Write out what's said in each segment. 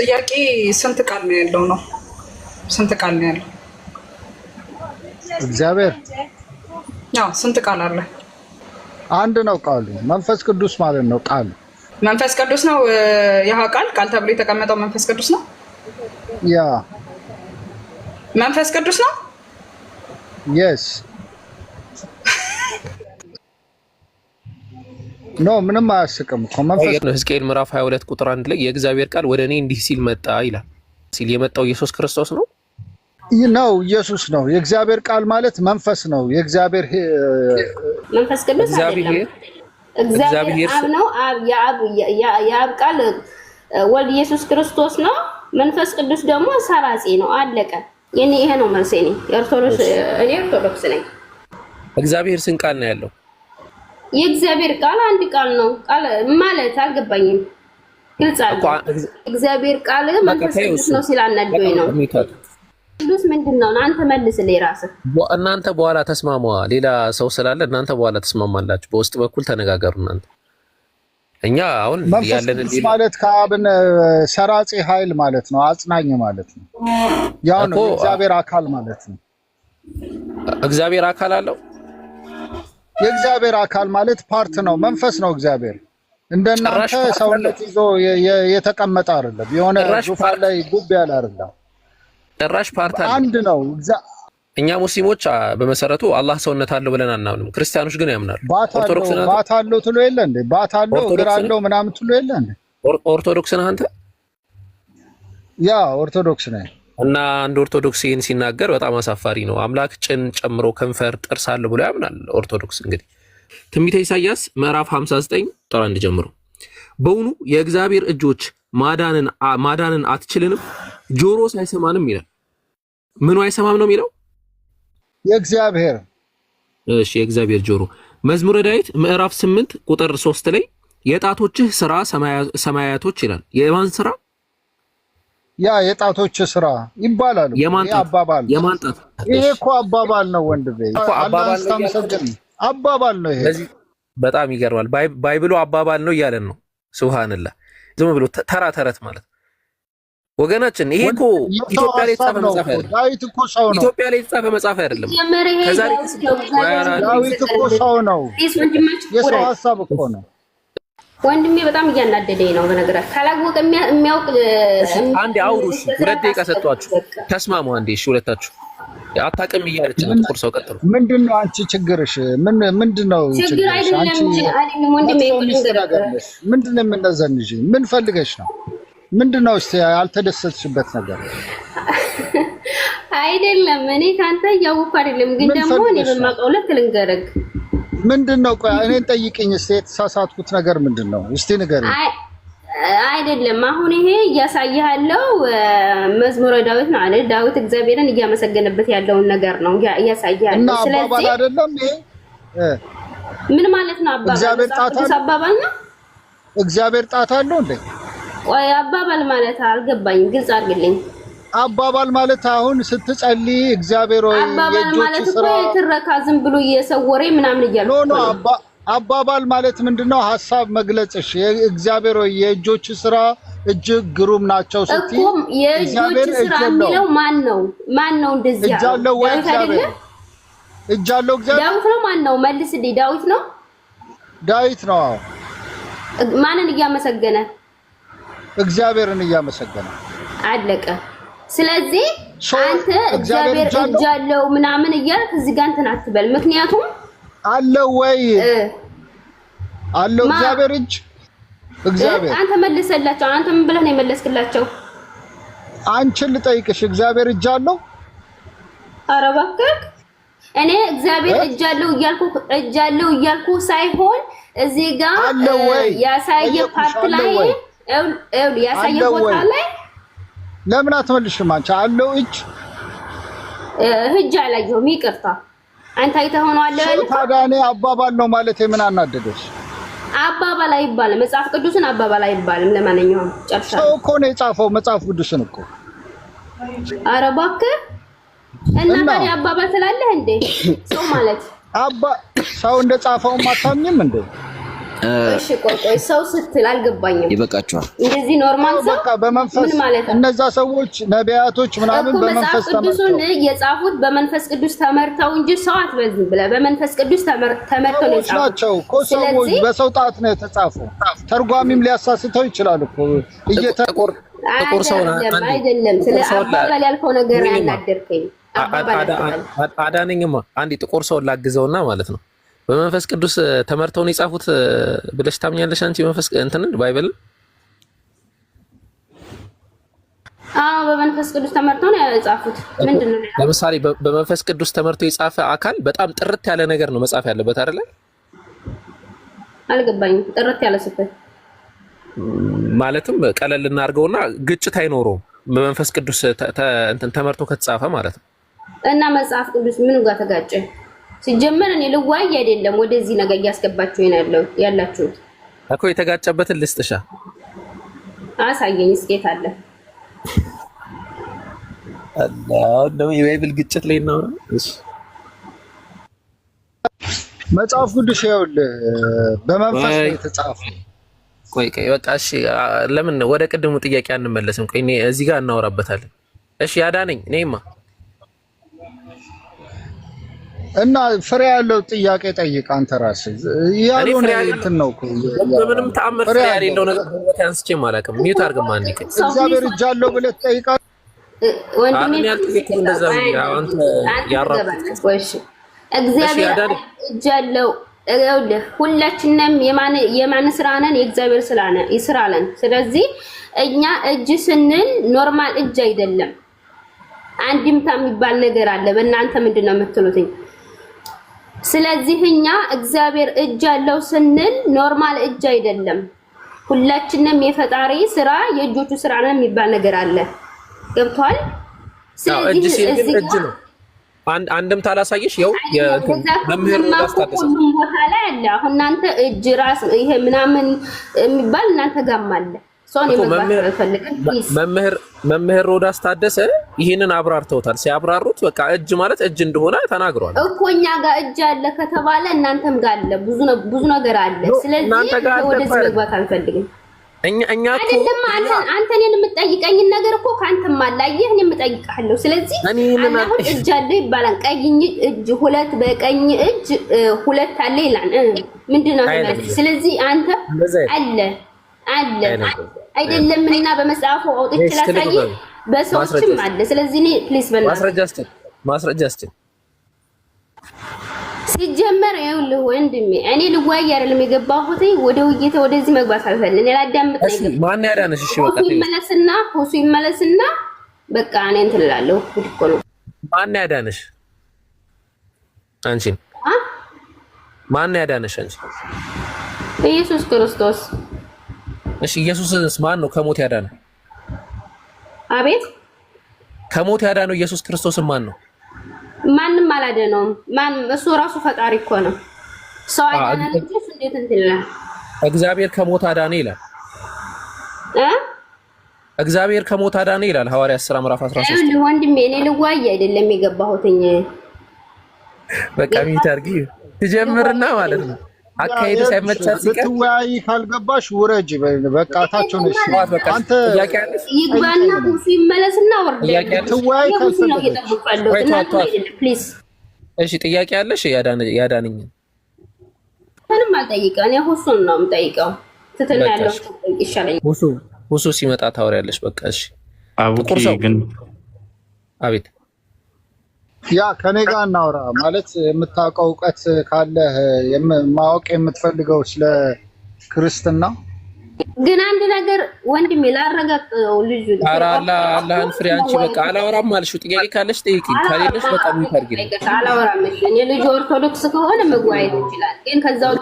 ጥያቄ ስንት ቃል ነው ያለው ነው? ስንት ቃል ነው ያለው? እግዚአብሔር ያው ስንት ቃል አለ? አንድ ነው ቃሉ። መንፈስ ቅዱስ ማለት ነው ቃሉ። መንፈስ ቅዱስ ነው ያ ቃል ተብሎ የተቀመጠው መንፈስ ቅዱስ ነው። ያ መንፈስ ቅዱስ ነው። yes ኖ ምንም አያስቅም እኮ መንፈስ ሕዝቅኤል ምዕራፍ 22 ቁጥር 1 ላይ የእግዚአብሔር ቃል ወደ እኔ እንዲህ ሲል መጣ ይላል። ሲል የመጣው ኢየሱስ ክርስቶስ ነው ነው ኢየሱስ ነው። የእግዚአብሔር ቃል ማለት መንፈስ ነው። የእግዚአብሔር መንፈስ ቅዱስ አይደለም። እግዚአብሔር አብ ነው። የአብ ቃል ወልድ ኢየሱስ ክርስቶስ ነው። መንፈስ ቅዱስ ደግሞ ሰራጺ ነው። አለቀ። የኔ ይሄ ነው መልሴ። እኔ ኦርቶዶክስ ነኝ። እግዚአብሔር ስንት ቃል ነው ያለው? የእግዚአብሔር ቃል አንድ ቃል ነው። ቃል ማለት አልገባኝም። ግልጽ አለ። እግዚአብሔር ቃል መንፈስ ቅዱስ ነው ሲላናደኝ ነው። ቅዱስ ምንድነው? አንተ መልስልኝ ራስህ። እናንተ በኋላ ተስማሙ። ሌላ ሰው ስላለ እናንተ በኋላ ተስማማላችሁ። በውስጥ በኩል ተነጋገሩ እናንተ። እኛ አሁን ያለን ማለት ከአብን ሰራጺ ኃይል ማለት ነው። አጽናኝ ማለት ነው። ያው ነው እግዚአብሔር አካል ማለት ነው። እግዚአብሔር አካል አለው። የእግዚአብሔር አካል ማለት ፓርት ነው። መንፈስ ነው። እግዚአብሔር እንደናንተ ሰውነት ይዞ የተቀመጠ አይደለም። የሆነ ዙፋን ላይ ጉብ ያለ አይደለም። ጭራሽ ፓርት አንድ ነው። እኛ ሙስሊሞች በመሰረቱ አላህ ሰውነት አለው ብለን አናምንም። ክርስቲያኖች ግን ያምናሉ። ኦርቶዶክስ ነህ? ባት አለው ትሎ የለ እንዴ? ባት አለው እግር አለው ምናምን ትሎ የለ እንዴ? ኦርቶዶክስ ነህ አንተ? ያ ኦርቶዶክስ ነኝ። እና አንድ ኦርቶዶክስ ይህን ሲናገር በጣም አሳፋሪ ነው። አምላክ ጭን ጨምሮ ከንፈር ጥርስ አለው ብሎ ያምናል ኦርቶዶክስ። እንግዲህ ትንቢተ ኢሳይያስ ምዕራፍ 59 ቁጥር 1 ጀምሮ በውኑ የእግዚአብሔር እጆች ማዳንን አትችልንም? ጆሮ ሳይሰማንም ይላል። ምኑ አይሰማም ነው የሚለው? የእግዚአብሔር እሺ፣ የእግዚአብሔር ጆሮ። መዝሙረ ዳዊት ምዕራፍ 8 ቁጥር 3 ላይ የጣቶችህ ስራ ሰማያቶች ይላል። የማን ስራ? ያ የጣቶች ስራ ይባላል። አባባል የማንጣት ይሄ እኮ አባባል ነው ወንድሜ። አባባል ነው ይሄ። በጣም ይገርማል። ባይብሉ አባባል ነው እያለን ነው። ሱብሃንአላህ። ዝም ብሎ ተራ ተረት ማለት ወገናችን። ይሄ እኮ ኢትዮጵያ ላይ የተጻፈ መጽሐፍ አይደለም። ዳዊት እኮ ሰው ነው። ኢትዮጵያ ላይ የተጻፈ መጽሐፍ አይደለም። ዳዊት እኮ ሰው ነው። የሰው ሐሳብ እኮ ነው። ወንድሜ በጣም እያናደደኝ ነው። በነገራችን ካላወቀ የሚያውቅ አንዴ አውሩሽ። 2 ደቂቃ ሰጥቷችሁ ተስማሙ። አንዴ እሺ፣ ሁለታችሁ አታውቅም እያለች ነው። ጥቁር ሰው ቀጥሉ። ምንድነው አንቺ ችግርሽ? ምንድነው ችግር? አይደለም ወንድሜ፣ ምንድነው የምነዘንሽ? ምን ፈልገሽ ነው? ምንድነው እስቲ ያልተደሰትሽበት ነገር? አይደለም እኔ ካንተ ያውቁ አይደለም፣ ግን ደግሞ እኔ በማውቀው ልክ ልንገርህ። ምንድነው? ቆይ እኔን ጠይቅኝ እስቲ። የተሳሳትኩት ነገር ምንድነው? እስቲ ንገረኝ። አይደለም አሁን ይሄ እያሳየሃለው መዝሙረ ዳዊት ነው አይደል? ዳዊት እግዚአብሔርን እያመሰገነበት ያለውን ነገር ነው እያሳየሃለው። ስለዚህ አባባል አይደለም ይሄ። ምን ማለት ነው አባባል ነው? እግዚአብሔር ጣት አለው እንዴ? ቆይ አባባል ማለት አልገባኝም፣ ግልጽ አድርግልኝ። አባባል ማለት አሁን ስትጸልይ እግዚአብሔር ወይ የእጆች ስራ ትረካ ዝም ብሎ እየሰወረ ምናምን እያሉ ኖ አባባል ማለት ምንድነው? ሐሳብ መግለጽሽ እግዚአብሔር ወይ የእጆች ስራ እጅግ ግሩም ናቸው ስትይ እኮ የእጆች ስራ የሚለው ማን ነው እንደዚህ ያለው? እጃለው ወይ እግዚአብሔር? እጃለው እግዚአብሔር ዳዊት ነው። ማን ነው? መልስልኝ። ዳዊት ነው። ዳዊት ነው። ማንን እያመሰገነ? እግዚአብሔርን እያመሰገነ። አለቀ። ስለዚህ አንተ እግዚአብሔር እጃለው ምናምን እያልክ እዚህ ጋር እንትን አትበል። ምክንያቱም አለው ወይ አለው እግዚአብሔር እጅ። እግዚአብሔር አንተ መልሰላቸው። አንተ ምን ብለህ ነው የመለስክላቸው? አንቺን ልጠይቅሽ፣ እግዚአብሔር እጅ አለው? ኧረ እባክህ እኔ እግዚአብሔር እጃለው እያልኩ ሳይሆን እዚህ ጋር ያሳየ ፓርት ላይ ያሳየ ቦታ ላይ ለምን አትመልሽም? አንቺ አለው እጅ አላየሁም። ይቅርታ አንተ አይተኸው ነው አለ ያለ። ታዲያ እኔ አባባል ነው ማለት ምን አናደደሽ? አባባል አይባልም። መጽሐፍ ቅዱስን አባባል አይባልም። ለማንኛውም ጨርሻለሁ። ሰው እኮ ነው የጻፈው መጽሐፍ ቅዱስን እኮ። ኧረ እባክህ እና ታዲያ አባባል ስላለህ እንዴ? ሰው ማለት ሰው እንደጻፈው አታምኝም እንዴ? እሺ ቆይ ሰው ስትል አልገባኝም። ይበቃቸዋል። እንደዚህ ኖርማል ሰው በቃ በመንፈስ ምን ማለት ነው? እነዛ ሰዎች ነቢያቶች ምናምን በመንፈስ ቅዱስን የጻፉት በመንፈስ ቅዱስ ተመርተው እንጂ ሰው አትበዝም ብለህ በመንፈስ ቅዱስ ተመርተው ነው የጻፉት ናቸው እኮ ሰዎች በሰው ጣት ነው የተጻፈው። ተርጓሚም ሊያሳስተው ይችላል እኮ ጥቁር ሰው አይደለም። ስለ አባባል ያልከው ነገር ያናደርከኝ አዳነኝማ። አንዴ ጥቁር ሰው ላግዘውና ማለት ነው በመንፈስ ቅዱስ ተመርተው ነው የጻፉት ብለሽ ታምኛለሽ አንቺ? መንፈስ እንትንን ባይብልን በመንፈስ ቅዱስ ተመርተው ነው የጻፉት። ምንድነው? ለምሳሌ በመንፈስ ቅዱስ ተመርቶ የጻፈ አካል በጣም ጥርት ያለ ነገር ነው መጻፍ ያለበት አይደለ? አልገባኝም። ጥርት ያለ ስበት ማለትም ቀለል እናድርገውና ግጭት አይኖረውም በመንፈስ ቅዱስ እንትን ተመርቶ ከተጻፈ ማለት ነው። እና መጽሐፍ ቅዱስ ምኑ ጋር ተጋጨ? ሲጀመር እኔ ልዋይ አይደለም ወደዚህ ነገር እያስገባችሁ ያላችሁት እኮ የተጋጨበትን ልስጥሻ። አሳየኝ እስኬት አለ አላህ ነው የባይብል ግጭት ላይ ነው። እሺ መጽሐፍ ቅዱስ ይኸውልህ በመንፈስ ነው የተጻፈው። ቆይ በቃ እሺ፣ ለምን ወደ ቅድሙ ጥያቄ አንመለስም? ቆይ እኔ እዚህ ጋር እናወራበታለን። እሺ ያዳነኝ እኔማ እና ፍሬ ያለው ጥያቄ ጠይቅ አንተ ራስህ። ያሉን እንትን ነው እኮ ምንም ተአምር ፍሬ ያለው ነገር አንስቼም አላውቅም። ሚዩት አድርግማ አንዴ። እግዚአብሔር እጅ አለው ብለህ ትጠይቃለህ። ወንድሜ እንደዛ አንተ ያራራችሁ እግዚአብሔር እጅ አለው። ሁላችንም የማን ስራ ነን? የእግዚአብሔር ስራ ነን። ስለዚህ እኛ እጅ ስንል ኖርማል እጅ አይደለም። አንድምታ የሚባል ነገር አለ። በእናንተ ምንድነው የምትሉትኝ? ስለዚህ እኛ እግዚአብሔር እጅ አለው ስንል ኖርማል እጅ አይደለም። ሁላችንም የፈጣሪ ስራ የእጆቹ ስራ ነው የሚባል ነገር አለ። ገብቷል? ስለዚህ እጅ ነው። አንድምታ ላሳየሽ። ያው የመምህር ዳስታደሰ ሁሉም ቦታ ላይ አለ። አሁን እናንተ እጅ ራስ ይሄ ምናምን የሚባል እናንተ ጋር አለ። መምህር ሮዳስ ታደሰ ይህንን አብራርተውታል። ሲያብራሩት በቃ እጅ ማለት እጅ እንደሆነ ተናግረዋል እኮ። እኛ ጋር እጅ አለ ከተባለ እናንተም ጋር አለ፣ ብዙ ነገር አለ። ስለዚህ ወደዚህ መግባት አልፈልግም። እኛ አይደለም አንተ እኔን የምትጠይቀኝን ነገር እኮ ካንተም አላየህ እኔ የምጠይቅሃለሁ። ስለዚህ አሁን እጅ አለ ይባላል። ቀኝ እጅ ሁለት በቀኝ እጅ ሁለት አለ ይላል። ምንድነው ማለት? ስለዚህ አንተ አለ አይደለም እና በመጽሐፉ አውጥቼ ላሳይ በሰዎችም አለ። ስለዚህ እኔ ፕሊስ ማስረጃ እስቲ ሲጀመር ይኸውልህ ወንድሜ እኔ ልዋይ አይደለም የገባሁት ወደ ውይይት ወደዚህ መግባት አልፈልግም። እኔ ላዳምጥ ነው። እሺ ማን ያዳነሽ? እሺ በቃ ሁሱ ይመለስና በቃ እኔ እንትን እላለሁ። እኮ ነው ማን ያዳነሽ? አንቺን ማን ያዳነሽ? አንቺ ኢየሱስ ክርስቶስ። እሺ ኢየሱስስ ማን ነው ከሞት ያዳነው? አቤት ከሞት ያዳነው ኢየሱስ ክርስቶስን ማን ነው? ማንም አላደነውም። እሱ ራሱ ፈጣሪ እኮ ነው። ሰው አዳነ እንጂ እንዴት እንትን ይላል? እግዚአብሔር ከሞት አዳነ ይላል። እግዚአብሔር ከሞት አዳነ ይላል ሐዋርያት ሥራ ምዕራፍ 13። ወንድሜ እኔ ልዋይ አይደለም የገባሁትኝ። በቃ ሚታርጊ ትጀምርና ማለት ነው አካሄዱ ሳይመቻት ሲቀር ትወያይ ካልገባሽ ውረጅ። በቃ ታቸው ነው። አንተ ጥያቄ አለሽ? ይግባና ሁሉ ይመለስና ወርደ ትወያይ ካልሰጠሽ ፕሊዝ። እሺ ጥያቄ አለሽ? ያዳነኝ ምንም አልጠይቀው። እኔ ሁሱን ነው የምጠይቀው። ትትና ያለው ይሻለኛል። ሁሱ ሲመጣ ታወሪያለሽ። በቃ እሺ። አቡኪ ግን አቤት ያ ከኔ ጋር እናውራ ማለት የምታውቀው እውቀት ካለ ማወቅ የምትፈልገው ስለ ክርስትና ግን አንድ ነገር ወንድሜ ላረጋግጠው። ልጁ አላህን ፍሬ አንቺ በቃ አላወራም አልሽው። ጥያቄ ካለሽ ጠይቂ፣ ካለሽ በቃ ምታርጊ ነው። አላወራም። እኔ ልጁ ኦርቶዶክስ ከሆነ መጓየት ይችላል። ግን ከዛው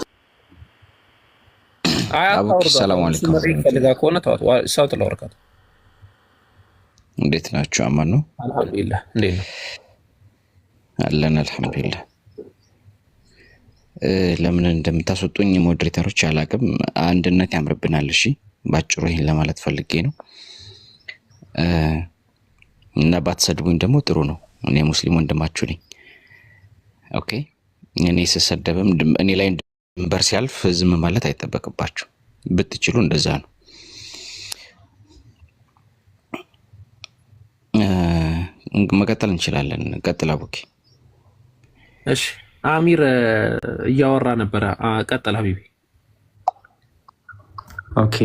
አቡኪ ሰላም አለይኩም ፈልጋ ከሆነ ተዋት። ሰው ተላወርካት። እንዴት ናችሁ? አማን ነው? አልሐምዱሊላህ። እንዴት ነው? አለን አልሐምዱሊላህ። ለምን እንደምታስወጡኝ ሞዴሬተሮች አላውቅም። አንድነት ያምርብናል። እሺ ባጭሩ ይሄን ለማለት ፈልጌ ነው። እና ባትሰድቡኝ ደግሞ ጥሩ ነው። እኔ ሙስሊም ወንድማችሁ ነኝ። ኦኬ እኔ ስሰደብም እኔ ላይ ድንበር ሲያልፍ ዝም ማለት አይጠበቅባችሁ። ብትችሉ እንደዛ ነው። መቀጠል እንችላለን። ቀጥል አቡኪ። እሺ አሚር እያወራ ነበረ። ቀጥል ሀቢቢ። ኦኬ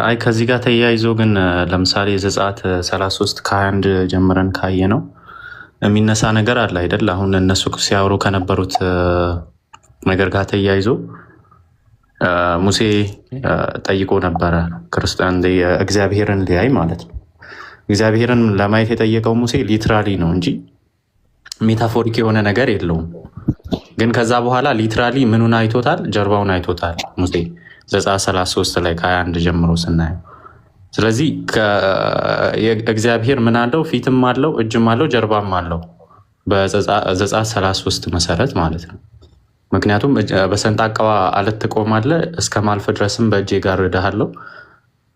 አይ ከዚህ ጋር ተያይዞ ግን ለምሳሌ ዘጸአት 33 ከ21 ጀምረን ካየ ነው የሚነሳ ነገር አለ አይደል? አሁን እነሱ ሲያወሩ ከነበሩት ነገር ጋር ተያይዞ ሙሴ ጠይቆ ነበረ ክርስቲያን እግዚአብሔርን ሊያይ ማለት ነው። እግዚአብሔርን ለማየት የጠየቀው ሙሴ ሊትራሊ ነው እንጂ ሜታፎሪክ የሆነ ነገር የለውም። ግን ከዛ በኋላ ሊትራሊ ምኑን አይቶታል? ጀርባውን አይቶታል ሙሴ ዘጸአት 33 ላይ ከ21 ጀምሮ ስናየው። ስለዚህ እግዚአብሔር ምን አለው? ፊትም አለው፣ እጅም አለው፣ ጀርባም አለው በዘጸአት 33 መሰረት ማለት ነው። ምክንያቱም በሰንጣቃዋ አለት ትቆማለህ፣ እስከ ማልፍ ድረስም በእጄ ጋርድሃለሁ፣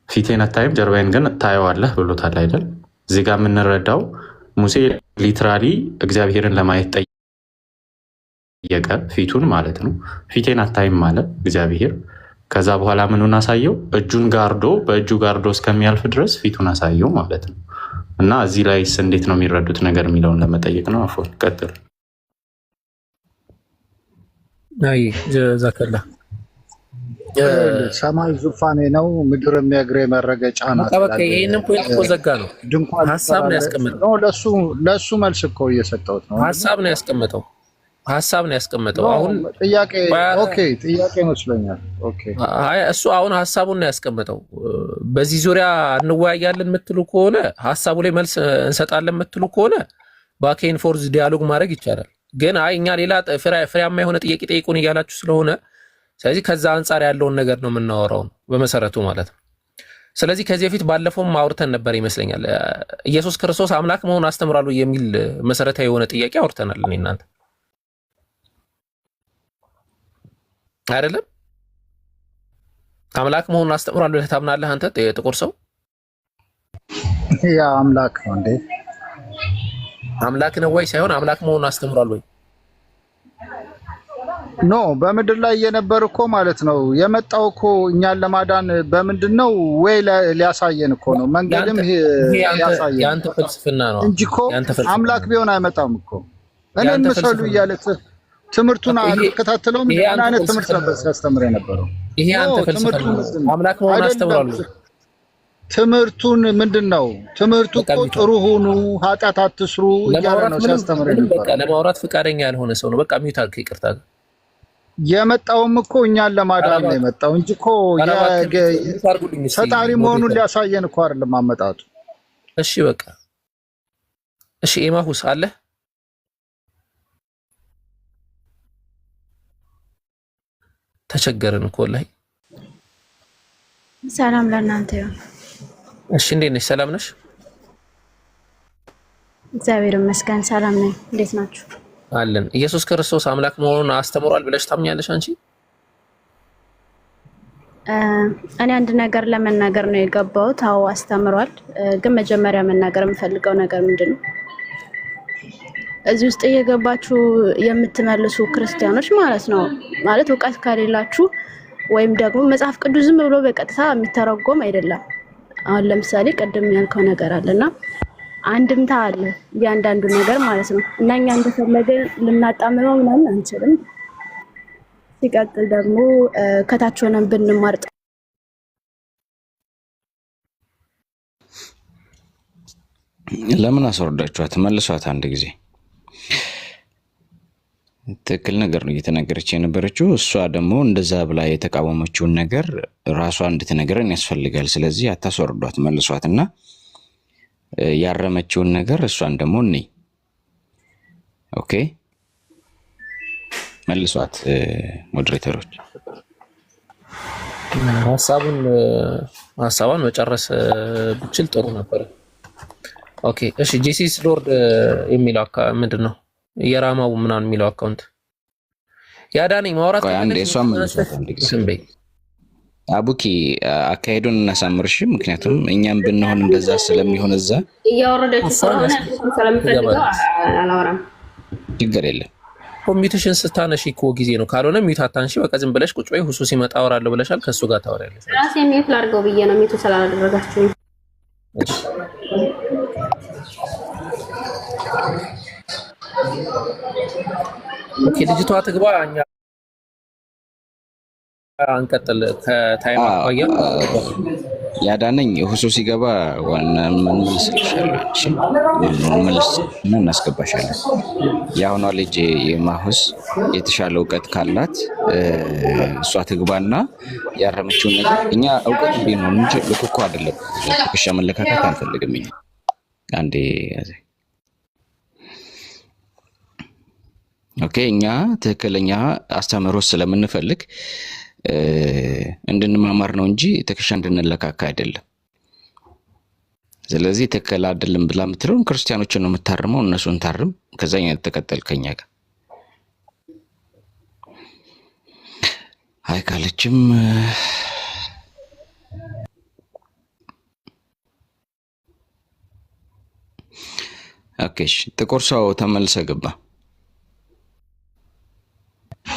ፊቴን አታይም ጀርባዬን ግን ታየዋለህ ብሎታል አይደል? እዚህ ጋር የምንረዳው ሙሴ ሊትራሊ እግዚአብሔርን ለማየት ጠየቀ፣ ፊቱን ማለት ነው። ፊቴን አታይም ማለት እግዚአብሔር። ከዛ በኋላ ምኑን አሳየው? እጁን ጋርዶ በእጁ ጋርዶ እስከሚያልፍ ድረስ ፊቱን አሳየው ማለት ነው። እና እዚህ ላይስ እንዴት ነው የሚረዱት ነገር የሚለውን ለመጠየቅ ነው። አፎን ቀጥል። አይ ጀዛከላ። ሰማይ ዙፋኔ ነው፣ ምድር የእግሬ መረገጫ ናት። በቃ ይሄንን ፖይንት እኮ ዘጋ ነው። ድንኳን ሀሳብ ነው ያስቀመጠው። ለሱ መልስ እኮ እየሰጠሁት ነው። ሀሳብ ነው ያስቀመጠው። አሁን ጥያቄ ኦኬ፣ ጥያቄ መስሎኛል። ኦኬ አይ እሱ አሁን ሀሳቡን ነው ያስቀመጠው። በዚህ ዙሪያ እንወያያለን የምትሉ ከሆነ ሀሳቡ ላይ መልስ እንሰጣለን የምትሉ ከሆነ ባክ ኤንድ ፎርዝ ዲያሎግ ማድረግ ይቻላል። ግን አይ እኛ ሌላ ፍሬያማ የሆነ ጥያቄ ጠይቁን እያላችሁ ስለሆነ ስለዚህ ከዛ አንጻር ያለውን ነገር ነው የምናወራው በመሰረቱ ማለት ነው። ስለዚህ ከዚህ በፊት ባለፈውም አውርተን ነበር ይመስለኛል። ኢየሱስ ክርስቶስ አምላክ መሆኑን አስተምራሉ የሚል መሰረታዊ የሆነ ጥያቄ አውርተናል እኔ እናንተ አይደለም? አምላክ መሆኑን አስተምራሉ ብለህ ታምናለህ አንተ ጥቁር ሰው? ያ አምላክ ነው እንዴ? አምላክ ነው ወይ ሳይሆን አምላክ መሆኑን አስተምራሉ ወይ? ኖ በምድር ላይ የነበር እኮ ማለት ነው የመጣው እኮ እኛን ለማዳን በምንድነው ወይ ሊያሳየን እኮ ነው። መንገድም ያሳየን ያንተ ፍልስፍና ነው እንጂ እኮ አምላክ ቢሆን አይመጣም እኮ። እኔን ምሰሉ እያለ ትምህርቱን አልከታተለውም። ምን አይነት ትምህርት ነበር ሲያስተምር የነበረው? ይሄ አንተ ፍልስፍና ነው። አምላክ መሆኑን አስተምራሉ። ትምህርቱን ምንድነው? ትምህርቱ እኮ ጥሩ ሁኑ፣ ኃጢአት አትስሩ እያለ ነው ሲያስተምር የነበረው። በቃ ለማውራት ፈቃደኛ ያልሆነ ሰው ነው። በቃ ሚውት አድርግ፣ ይቅርታ። የመጣውም እኮ እኛን ለማዳን ነው የመጣው እንጂ እኮ ፈጣሪ መሆኑን ሊያሳየን እኮ አይደለም አመጣጡ። እሺ በቃ እሺ። ኤማሁስ አለ? ተቸገርን እኮ ላይ። ሰላም ለእናንተ ይሁን። እሺ እንዴት ነሽ? ሰላም ነሽ? እግዚአብሔር ይመስገን ሰላም ነኝ። እንዴት ናችሁ? አለን። ኢየሱስ ክርስቶስ አምላክ መሆኑን አስተምሯል ብለሽ ታምኛለሽ አንቺ? እኔ አንድ ነገር ለመናገር ነው የገባሁት። አዎ አስተምሯል። ግን መጀመሪያ መናገር የምፈልገው ነገር ምንድነው? እዚህ ውስጥ እየገባችሁ የምትመልሱ ክርስቲያኖች ማለት ነው ማለት እውቀት ከሌላችሁ ወይም ደግሞ መጽሐፍ ቅዱስ ዝም ብሎ በቀጥታ የሚተረጎም አይደለም። አሁን ለምሳሌ ቀደም ያልከው ነገር አለና አንድምታ አለ እያንዳንዱ ነገር ማለት ነው። እና እኛ እንደፈለገ ልናጣምመው ምናምን አንችልም። ሲቀጥል ደግሞ ከታች ሆነን ብንማር ለምን አስወርዳችኋት? መልሷት አንድ ጊዜ። ትክክል ነገር ነው እየተናገረች የነበረችው። እሷ ደግሞ እንደዛ ብላ የተቃወመችውን ነገር ራሷ እንድትነግረን ያስፈልጋል። ስለዚህ አታስወርዷት፣ መልሷትና ያረመችውን ነገር እሷን ደግሞ ነይ። ኦኬ መልሷት ሞዴሬተሮች። ሀሳቡን መጨረስ ብችል ጥሩ ነበር። ኦኬ እሺ። ጄሲስ ሎርድ የሚለው ምንድነው? የራማው ምናምን የሚለው አካውንት ያዳነኝ ማውራት አንዴ እሷም አቡኪ አካሄዱን እናሳምርሽ። ምክንያቱም እኛም ብንሆን እንደዛ ስለሚሆን እዛ እያወረደች ስለሆነ ስለምፈልገው አላወራም። ችግር የለም። ኮሚኒኬሽን ስታነሺ እኮ ጊዜ ነው። ካልሆነ ሚውት አታንሺ። በቃ ዝም ብለሽ ቁጭ በይ። ሁሱ ሲመጣ አወራለሁ ብለሻል። ከሱ ጋር ታወሪያለሽ። ራሴ ሚውት ላድርገው ብዬ ነው ሚውት ስላላደረጋችሁ። ኦኬ ልጅቷ ትግባ። እኛ አንቀጥል ከታይም አኳያ ያዳነኝ ሁሱ ሲገባ ዋና ምን መልስ እናስገባሻለን። ያሁኗ ልጅ የማሁስ የተሻለ እውቀት ካላት እሷ ትግባና ያረመችውን ነገር እኛ እውቀት ቢኖር እንጂ ልኩ አይደለም። ትከሻ መለካከት አንፈልግም። እኛ አንዴ ኦኬ እኛ ትክክለኛ አስተምህሮ ስለምንፈልግ እንድንማማር ነው እንጂ ትከሻ እንድንለካካ አይደለም። ስለዚህ ትክክል አይደለም ብላ የምትለውን ክርስቲያኖችን ነው የምታርመው። እነሱን ታርም፣ ከዛኛ ተከተል ከኛ ጋር አይ ካለችም ኦኬ ጥቁር ሰው ተመልሰ ገባ።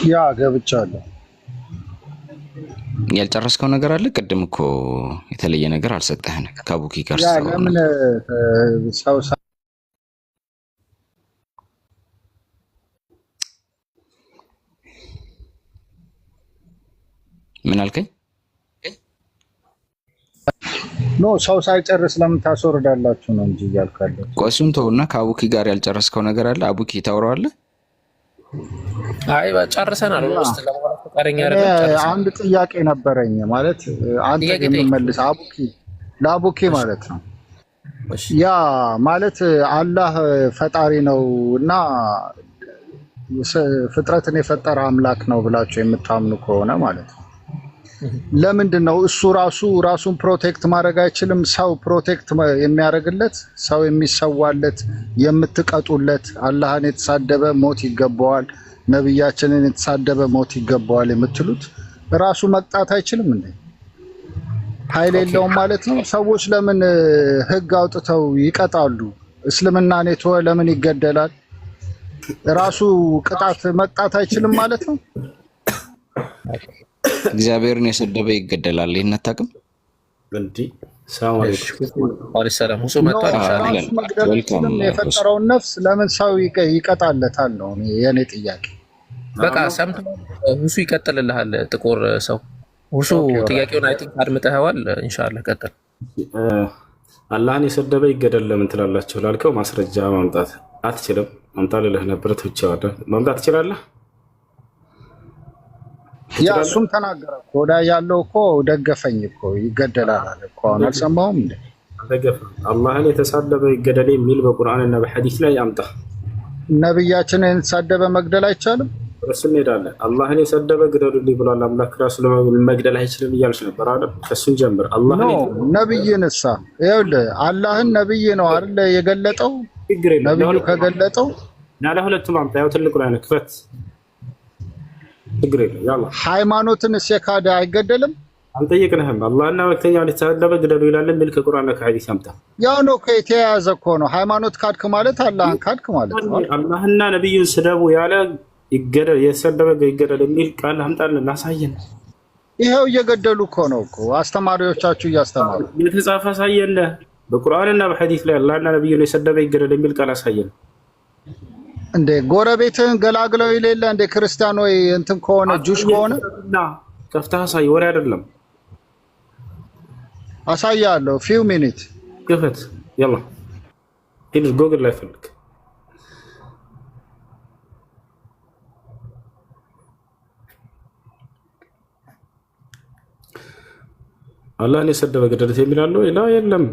ያ ገብቻለሁ። ያልጨረስከው ነገር አለ? ቅድም እኮ የተለየ ነገር አልሰጠህም። ከቡኪ ጋር ለምን ሰው ምን አልከኝ? ኖ ሰው ሳይጨርስ ለምን ታስወርዳላችሁ ነው እንጂ እያልካለሁ። ቆሱን ተውና ከአቡኪ ጋር ያልጨረስከው ነገር አለ? አቡኪ ታወራዋለህ? አይ ጨርሰናል። ውስጥ ለማለት ፈቃደኛ አይደለም። አንድ ጥያቄ ነበረኝ ማለት አንተ የምመልስ ለአቡኪ ማለት ነው። ያ ማለት አላህ ፈጣሪ ነው እና ፍጥረትን የፈጠረ አምላክ ነው ብላችሁ የምታምኑ ከሆነ ማለት ነው ለምንድን ነው እሱ ራሱን ፕሮቴክት ማድረግ አይችልም? ሰው ፕሮቴክት የሚያደርግለት ሰው የሚሰዋለት የምትቀጡለት አላህን የተሳደበ ሞት ይገባዋል፣ ነብያችንን የተሳደበ ሞት ይገባዋል የምትሉት ራሱ መቅጣት አይችልም እንዴ? ኃይል የለውም ማለት ነው? ሰዎች ለምን ህግ አውጥተው ይቀጣሉ? እስልምናን የተወ ለምን ይገደላል? ራሱ ቅጣት መቅጣት አይችልም ማለት ነው? እግዚአብሔርን የሰደበ ይገደላል። ይሄን አታውቅም እንዴ? ሰላም ሰላም ሁሱ መጣ ይችላል። የፈጠረውን ነፍስ ለምን ሰው ይቀጣለታል ነው የኔ ጥያቄ። በቃ ሰምቶ ሁሱ ይቀጥልልሃል። ጥቁር ሰው ሁሱ ጥያቄውን አይ ቲንክ አድምጠኸዋል። ኢንሻአላህ ቀጥል። አላህን የሰደበ ይገደል ለምን ትላላችሁ ላልከው ማስረጃ ማምጣት አትችልም። ማምጣልህ ነበር ተውቻለሁ። ማምጣት ትችላለህ? ያ እሱም ተናገረ እኮ ወዳ ያለው እኮ ደገፈኝ እኮ ይገደላል አለ እኮ። አልሰማሁም እንዴ? ደገፈ። አላህን የተሳደበ ይገደል የሚል በቁርአንና በሐዲስ ላይ አምጣ። ነብያችንን የተሳደበ መግደል አይቻልም? እሱ እንሄዳለን። አላህን የሰደበ ግደሉልኝ ብሏል። አምላክ ራሱ መግደል አይችልም እያልሽ ነበር አይደል? ከሱን ጀምር። አላህን ነብይንሳ ይኸውልህ አላህን ነብይ ነው አይደል የገለጠው? ነብዩ ከገለጠው ናለ ሁለቱም አምጣ። ያው ትልቁ ላይ ነው ክፈት። ችግር የለም። ያላ ሃይማኖትንስ የካደ አይገደልም? አልጠየቅንህም። አላህና መልክተኛውን የተሳደበ ግደሉ ይላል የሚል ከቁርአንና ከሐዲስ አምጣ። ያው ነው እኮ የተያያዘ እኮ ነው። ሃይማኖት ካድክ ማለት አላህን ካድክ ማለት ነው። አላህና ነብዩን ስደቡ ያለ ይገደል የሰደበ ይገደል የሚል ቃል አምጣልን እናሳየን። ይሄው እየገደሉ እኮ ነው እኮ አስተማሪዎቻችሁ እያስተማሩ የተጻፈ አሳየን። በቁርአንና በሐዲስ ላይ አላህና ነብዩን የሰደበ ይገደል የሚል ቃል አሳየን። እንደ ጎረቤትህን ገላግለው ይሌለ እንደ ክርስቲያን ወይ እንትን ከሆነ ጁሽ ከሆነ ከፍተህ አሳይ። ወሬ አይደለም። አሳያለሁ። ፊው ሚኒት ክፈት። ያላ ሂድ ጎግል ላይ ፈልግ። አላህን የሰደበ ገደሉት የሚላለው ላ የለም።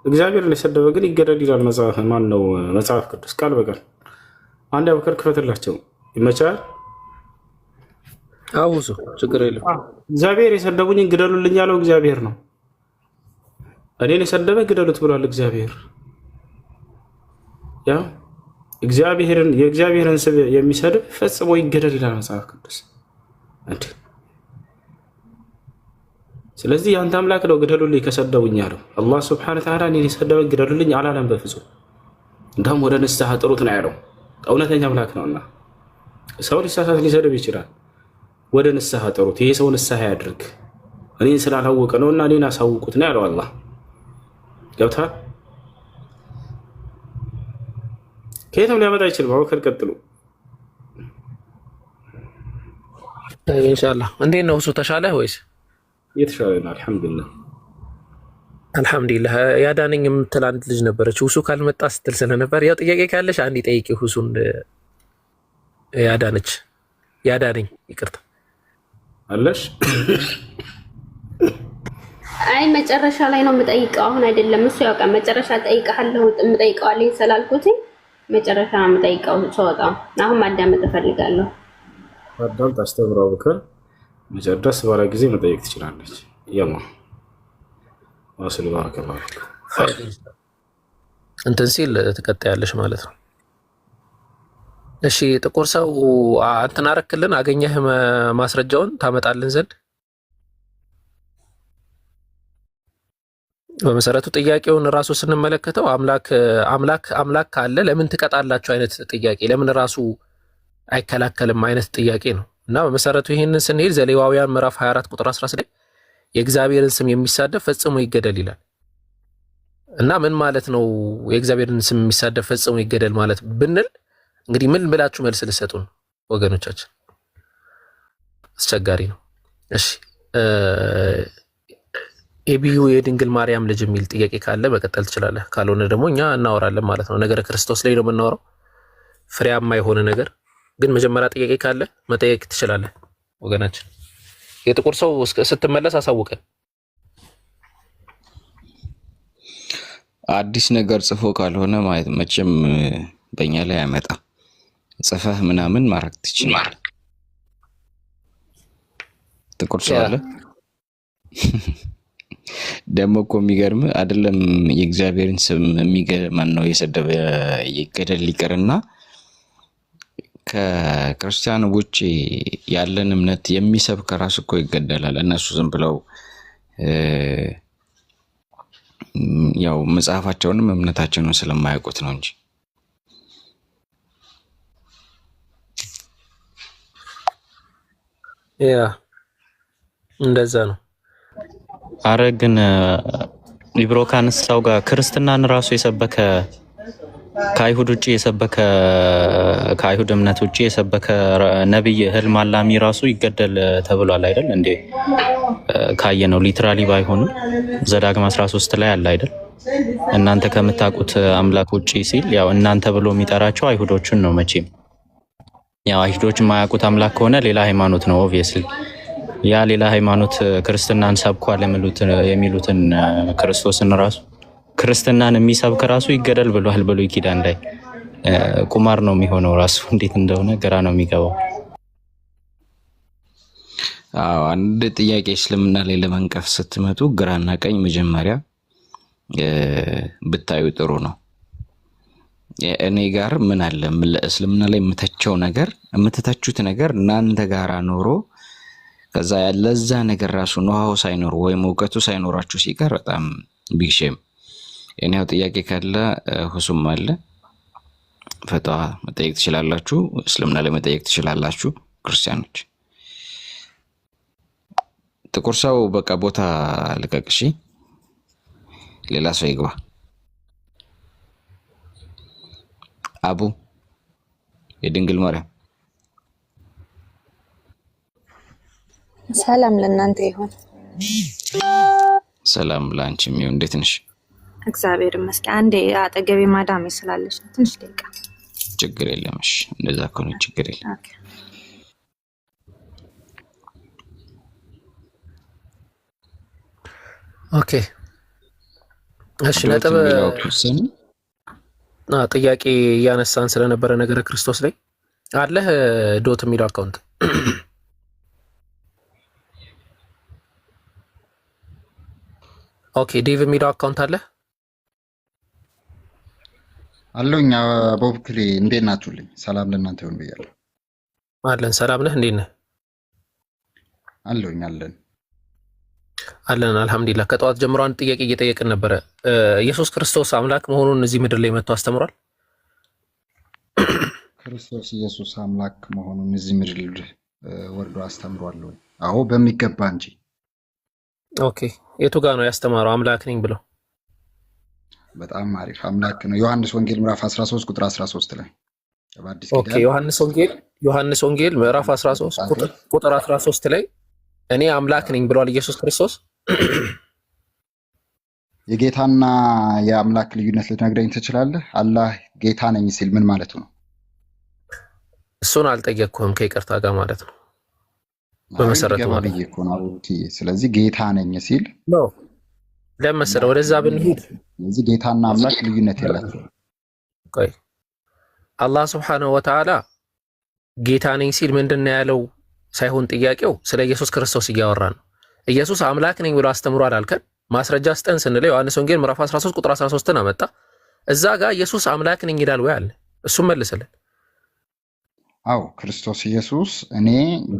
እግዚአብሔርን የሰደበ ግን ይገደል ይላል መጽሐፍ። ማን ነው መጽሐፍ ቅዱስ ቃል በቃል አንድ አበከር ክፈትላቸው ይመቻል። አውሱ ችግር የለም። እግዚአብሔር የሰደቡኝን ግደሉልኝ ያለው እግዚአብሔር ነው። እኔን የሰደበ ግደሉት ብሏል እግዚአብሔር። ያ የእግዚአብሔርን ስም የሚሰድብ ፈጽሞ ይገደል ይላል መጽሐፍ ቅዱስ። ስለዚህ የአንተ አምላክ ነው ግደሉልኝ ከሰደቡኝ ያለው። አላህ ሱብሓነሁ ወተዓላ እኔን የሰደበ ግደሉልኝ አላለም በፍጹም። እንደውም ወደ ንስሐ ጥሩት ነው ያለው። እውነተኛ አምላክ ነውና ሰው ሊሳሳት ሊሰድብ ይችላል። ወደ ንስሐ ጥሩት። ይሄ ሰው ንስሐ ያድርግ፣ እኔን ስላላወቀ ነው እና እኔን አሳውቁት ነው ያለው አላህ። ገብቶሃል? ከየትም ሊያመጣ አይችልም። አወከል ቀጥሉ ኢንሻአላህ። እንዴት ነው እሱ ተሻለህ ወይስ? እየተሻለ ነው አልሐምዱሊላህ። አልሐምዱሊላህ። ያዳነኝ የምትል አንድ ልጅ ነበረች ሁሱ ካልመጣ ስትል ስለነበር ያው ጥያቄ ካለሽ አንድ ጠይቂ ሁሱን። ያዳነኝ ይቅርታ አለሽ? አይ መጨረሻ ላይ ነው የምጠይቀው፣ አሁን አይደለም። እሱ ያውቃል። መጨረሻ ጠይቀሃለሁ የምጠይቀዋለኝ ስላልኩት መጨረሻ ነው የምጠይቀው። ሰውጣ አሁን ማዳመጥ እፈልጋለሁ። አዳምጥ፣ አስተምረው ብከር መጨረስ ባለ ጊዜ መጠየቅ ትችላለች። ያማ ዋስል ባረከላሁ እንትን ሲል ትቀጥያለሽ ማለት ነው። እሺ ጥቁር ሰው እንትን አረክልን አገኘህ ማስረጃውን ታመጣልን ዘንድ። በመሰረቱ ጥያቄውን ራሱ ስንመለከተው አምላክ ካለ ለምን ትቀጣላችሁ አይነት ጥያቄ፣ ለምን ራሱ አይከላከልም አይነት ጥያቄ ነው። እና በመሰረቱ ይህንን ስንሄድ ዘሌዋውያን ምዕራፍ 24 ቁጥር 16 የእግዚአብሔርን ስም የሚሳደብ ፈጽሞ ይገደል ይላል። እና ምን ማለት ነው የእግዚአብሔርን ስም የሚሳደብ ፈጽሞ ይገደል ማለት ብንል እንግዲህ ምን ብላችሁ መልስ ልሰጡን ወገኖቻችን? አስቸጋሪ ነው። እሺ ኤቢዩ የድንግል ማርያም ልጅ የሚል ጥያቄ ካለ መቀጠል ትችላለህ። ካልሆነ ደግሞ እኛ እናወራለን ማለት ነው። ነገረ ክርስቶስ ላይ ነው የምናወራው፣ ፍሬያማ የሆነ ነገር። ግን መጀመሪያ ጥያቄ ካለ መጠየቅ ትችላለህ ወገናችን። የጥቁር ሰው ስትመለስ አሳውቀን። አዲስ ነገር ጽፎ ካልሆነ ማለት መቼም በእኛ ላይ አይመጣም። ጽፈህ ምናምን ማድረግ ትችላለህ። ጥቁር ሰው አለ ደግሞ እኮ የሚገርም አይደለም። የእግዚአብሔርን ስም የሚገርመን ነው የሰደበ ይገደል ይቅርና ከክርስቲያን ውጪ ያለን እምነት የሚሰብክ ራሱ እኮ ይገደላል። እነሱ ዝም ብለው ያው መጽሐፋቸውንም እምነታቸውን ስለማያውቁት ነው እንጂ። ያ እንደዛ ነው። አረ ግን ሊብሮ ካነሳው ጋር ክርስትናን ራሱ የሰበከ ከአይሁድ ውጪ የሰበከ ከአይሁድ እምነት ውጪ የሰበከ ነብይ ህልም አላሚ ራሱ ይገደል ተብሏል አይደል እንዴ? ካየነው ሊትራሊ ባይሆንም ዘዳግም 13 ላይ አለ አይደል? እናንተ ከምታውቁት አምላክ ውጪ ሲል ያው እናንተ ብሎ የሚጠራቸው አይሁዶችን ነው። መቼም ያው አይሁዶች የማያውቁት አምላክ ከሆነ ሌላ ሃይማኖት ነው ኦብቪየስሊ። ያ ሌላ ሃይማኖት ክርስትናን ሰብኳል የሚሉትን ክርስቶስን ራሱ ክርስትናን የሚሰብክ ራሱ ይገደል ብሏል። ብሉይ ኪዳን ላይ ቁማር ነው የሚሆነው ራሱ። እንዴት እንደሆነ ግራ ነው የሚገባው። አዎ አንድ ጥያቄ እስልምና ላይ ለመንቀፍ ስትመጡ ግራና ቀኝ መጀመሪያ ብታዩ ጥሩ ነው። እኔ ጋር ምን አለ እስልምና ላይ የምትተቹት ነገር እናንተ ጋራ ኖሮ ከዛ ያለዛ ነገር ራሱ ኖሃው ሳይኖር ወይም እውቀቱ ሳይኖራችሁ ሲቀር በጣም ቢግሼም። የኔው ጥያቄ ካለ ሁሱም አለ ፈታዋ መጠየቅ ትችላላችሁ። እስልምና ላይ መጠየቅ ትችላላችሁ ክርስቲያኖች። ጥቁር ሰው በቃ ቦታ ልቀቅ እሺ፣ ሌላ ሰው ይግባ። አቡ የድንግል ማርያም ሰላም ለእናንተ ይሁን። ሰላም ላንቺም ይሁን። እንዴት ነሽ? እግዚአብሔር ይመስገን። አንዴ አጠገቤ ማዳም ስላለች ትንሽ ደቂቃ። ችግር የለም እሺ፣ እንደዛ ከሆነ ችግር የለም። ኦኬ እሺ። ነጥብ ጥያቄ እያነሳን ስለነበረ ነገረ ክርስቶስ ላይ አለህ ዶት የሚለው አካውንት ኦኬ። ዴቭ የሚለው አካውንት አለ አለኛ። ቦብክሊ እንዴት ናችሁልኝ? ሰላም ለእናንተ ይሁን ብያለሁ። አለን። ሰላም ነህ? እንዴት ነህ? አለኝ አለን አልሐምዱሊላህ። ከጠዋት ጀምሮ አንድ ጥያቄ እየጠየቅን ነበረ። ኢየሱስ ክርስቶስ አምላክ መሆኑን እዚህ ምድር ላይ መጥቶ አስተምሯል? ክርስቶስ ኢየሱስ አምላክ መሆኑን እዚህ ምድር ወርዶ አስተምሯል ወይ? አዎ በሚገባ እንጂ። ኦኬ የቱ ጋር ነው ያስተማረው አምላክ ነኝ ብለው? በጣም አሪፍ አምላክ ነው። ዮሐንስ ወንጌል ምዕራፍ 13 ቁጥር 13 ላይ ኦኬ ዮሐንስ ወንጌል ምዕራፍ 13 ቁጥር 13 ላይ እኔ አምላክ ነኝ ብሏል ኢየሱስ ክርስቶስ። የጌታና የአምላክ ልዩነት ልትነግረኝ ትችላለህ? አላህ ጌታ ነኝ ሲል ምን ማለቱ ነው? እሱን አልጠየቅኩም ከይቅርታ ጋር ማለት ነው በመሰረቱ ማለት ነው። ስለዚህ ጌታ ነኝ ሲል ነው ለምሳሌ ወደዛ ብንሄድ ስለዚህ ጌታና አምላክ ልዩነት የላቸው። ቆይ አላህ Subhanahu Wa Ta'ala ጌታ ነኝ ሲል ምንድነው ያለው ሳይሆን ጥያቄው ስለ ኢየሱስ ክርስቶስ እያወራ ነው። ኢየሱስ አምላክ ነኝ ብሎ አስተምሯል አልከን? ማስረጃ ስጠን ስንለው ዮሐንስ ወንጌል ምዕራፍ 13 ቁጥር 13ን አመጣ። እዛ ጋር ኢየሱስ አምላክ ነኝ ይላል ወይ አለ? እሱም መልስልን። አዎ ክርስቶስ ኢየሱስ እኔ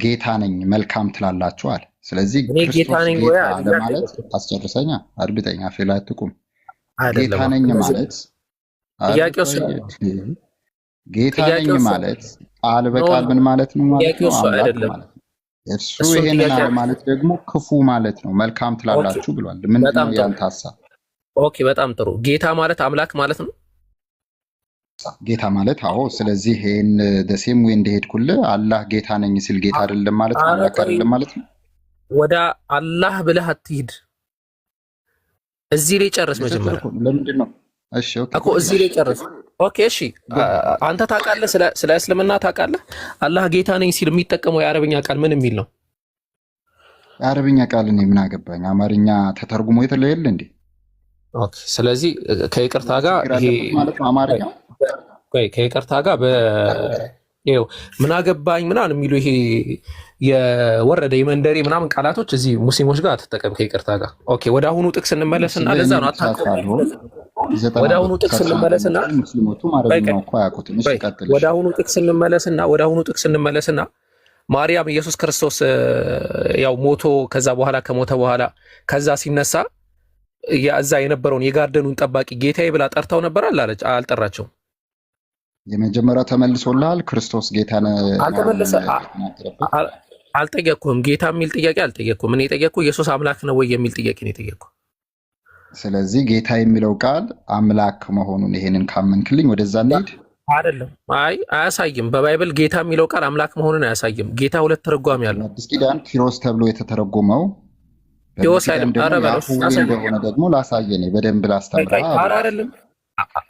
ጌታ ነኝ መልካም ትላላችሁ አለ። ስለዚህ እኔ ጌታ ነኝ ወይ አለ ማለት አስጨርሰኛ አድብጠኛ ፌላ አትቁም። ጌታ ነኝ ማለት ጥያቄው ጌታ ነኝ ማለት ቃል በቃል ምን ማለት ነው ማለት ነው? አምላክ ማለት እሱ ይሄንን አለ ማለት ደግሞ ክፉ ማለት ነው። መልካም ትላላችሁ ብሏል። ምንድነው ያንተ ሐሳብ? ኦኬ በጣም ጥሩ። ጌታ ማለት አምላክ ማለት ነው። ጌታ ማለት አዎ። ስለዚህ ይሄን ደሴም ወይ እንደሄድኩልህ አላህ ጌታ ነኝ ሲል ጌታ አይደለም ማለት ነው፣ አምላክ አይደለም ማለት ነው። ወደ አላህ ብለህ አትሂድ። እዚህ ላይ ጨርስ መጀመሪያ። ለምንድን ነው? እሺ ኦኬ እኮ እዚህ ላይ ጨርስ። ኦኬ እሺ አንተ ታውቃለህ፣ ስለ እስልምና ታውቃለህ? አላህ ጌታ ነኝ ሲል የሚጠቀመው የአረብኛ ቃል ምን የሚል ነው? የአረብኛ ቃል እኔ ምን አገባኝ? አማርኛ ተተርጉሞ የተለየለ እንዴ? ኦኬ ስለዚህ ከይቅርታ ጋር ይሄ ማለት ነው አማርኛ ከይቅርታ ጋር ይኸው ምን አገባኝ ምናምን የሚሉ ይሄ የወረደ የመንደሬ ምናምን ቃላቶች እዚህ ሙስሊሞች ጋር አትጠቀም ከይቅርታ ጋር። ኦኬ ወደ አሁኑ ጥቅስ እንመለስና ለዛ ነው አታውቀውም። ወደ አሁኑ ጥቅስ እንመለስና ሙስሊሞቹ ማረጋው እኮ ያውቁት። እሺ ቀጥል። ወደ አሁኑ ጥቅስ እንመለስና ማርያም ኢየሱስ ክርስቶስ ያው ሞቶ ከዛ በኋላ ከሞተ በኋላ ከዛ ሲነሳ ያዛ የነበረውን የጋርደኑን ጠባቂ ጌታዬ ብላ ጠርታው ነበር አላለች? አልጠራቸውም። የመጀመሪያው ተመልሶልሃል። ክርስቶስ ጌታ ነው አልተመለሰ። አልጠየቅኩም። ጌታ የሚል ጥያቄ አልጠየቅኩም። እኔ የጠየቅኩ ኢየሱስ አምላክ ነው ወይ የሚል ጥያቄ ነው የጠየቅኩ። ስለዚህ ጌታ የሚለው ቃል አምላክ መሆኑን ይሄንን ካመንክልኝ ወደዛ እንሂድ። አይደለም አይ አያሳይም። በባይብል ጌታ የሚለው ቃል አምላክ መሆኑን አያሳይም። ጌታ ሁለት ትርጓሜ ያለው አዲስ ኪዳን ኪሮስ ተብሎ የተተረጎመው ኪሮስ አይደለም። እንደሆነ ደግሞ ላሳየኝ በደንብ ላስተምራ። አይደለም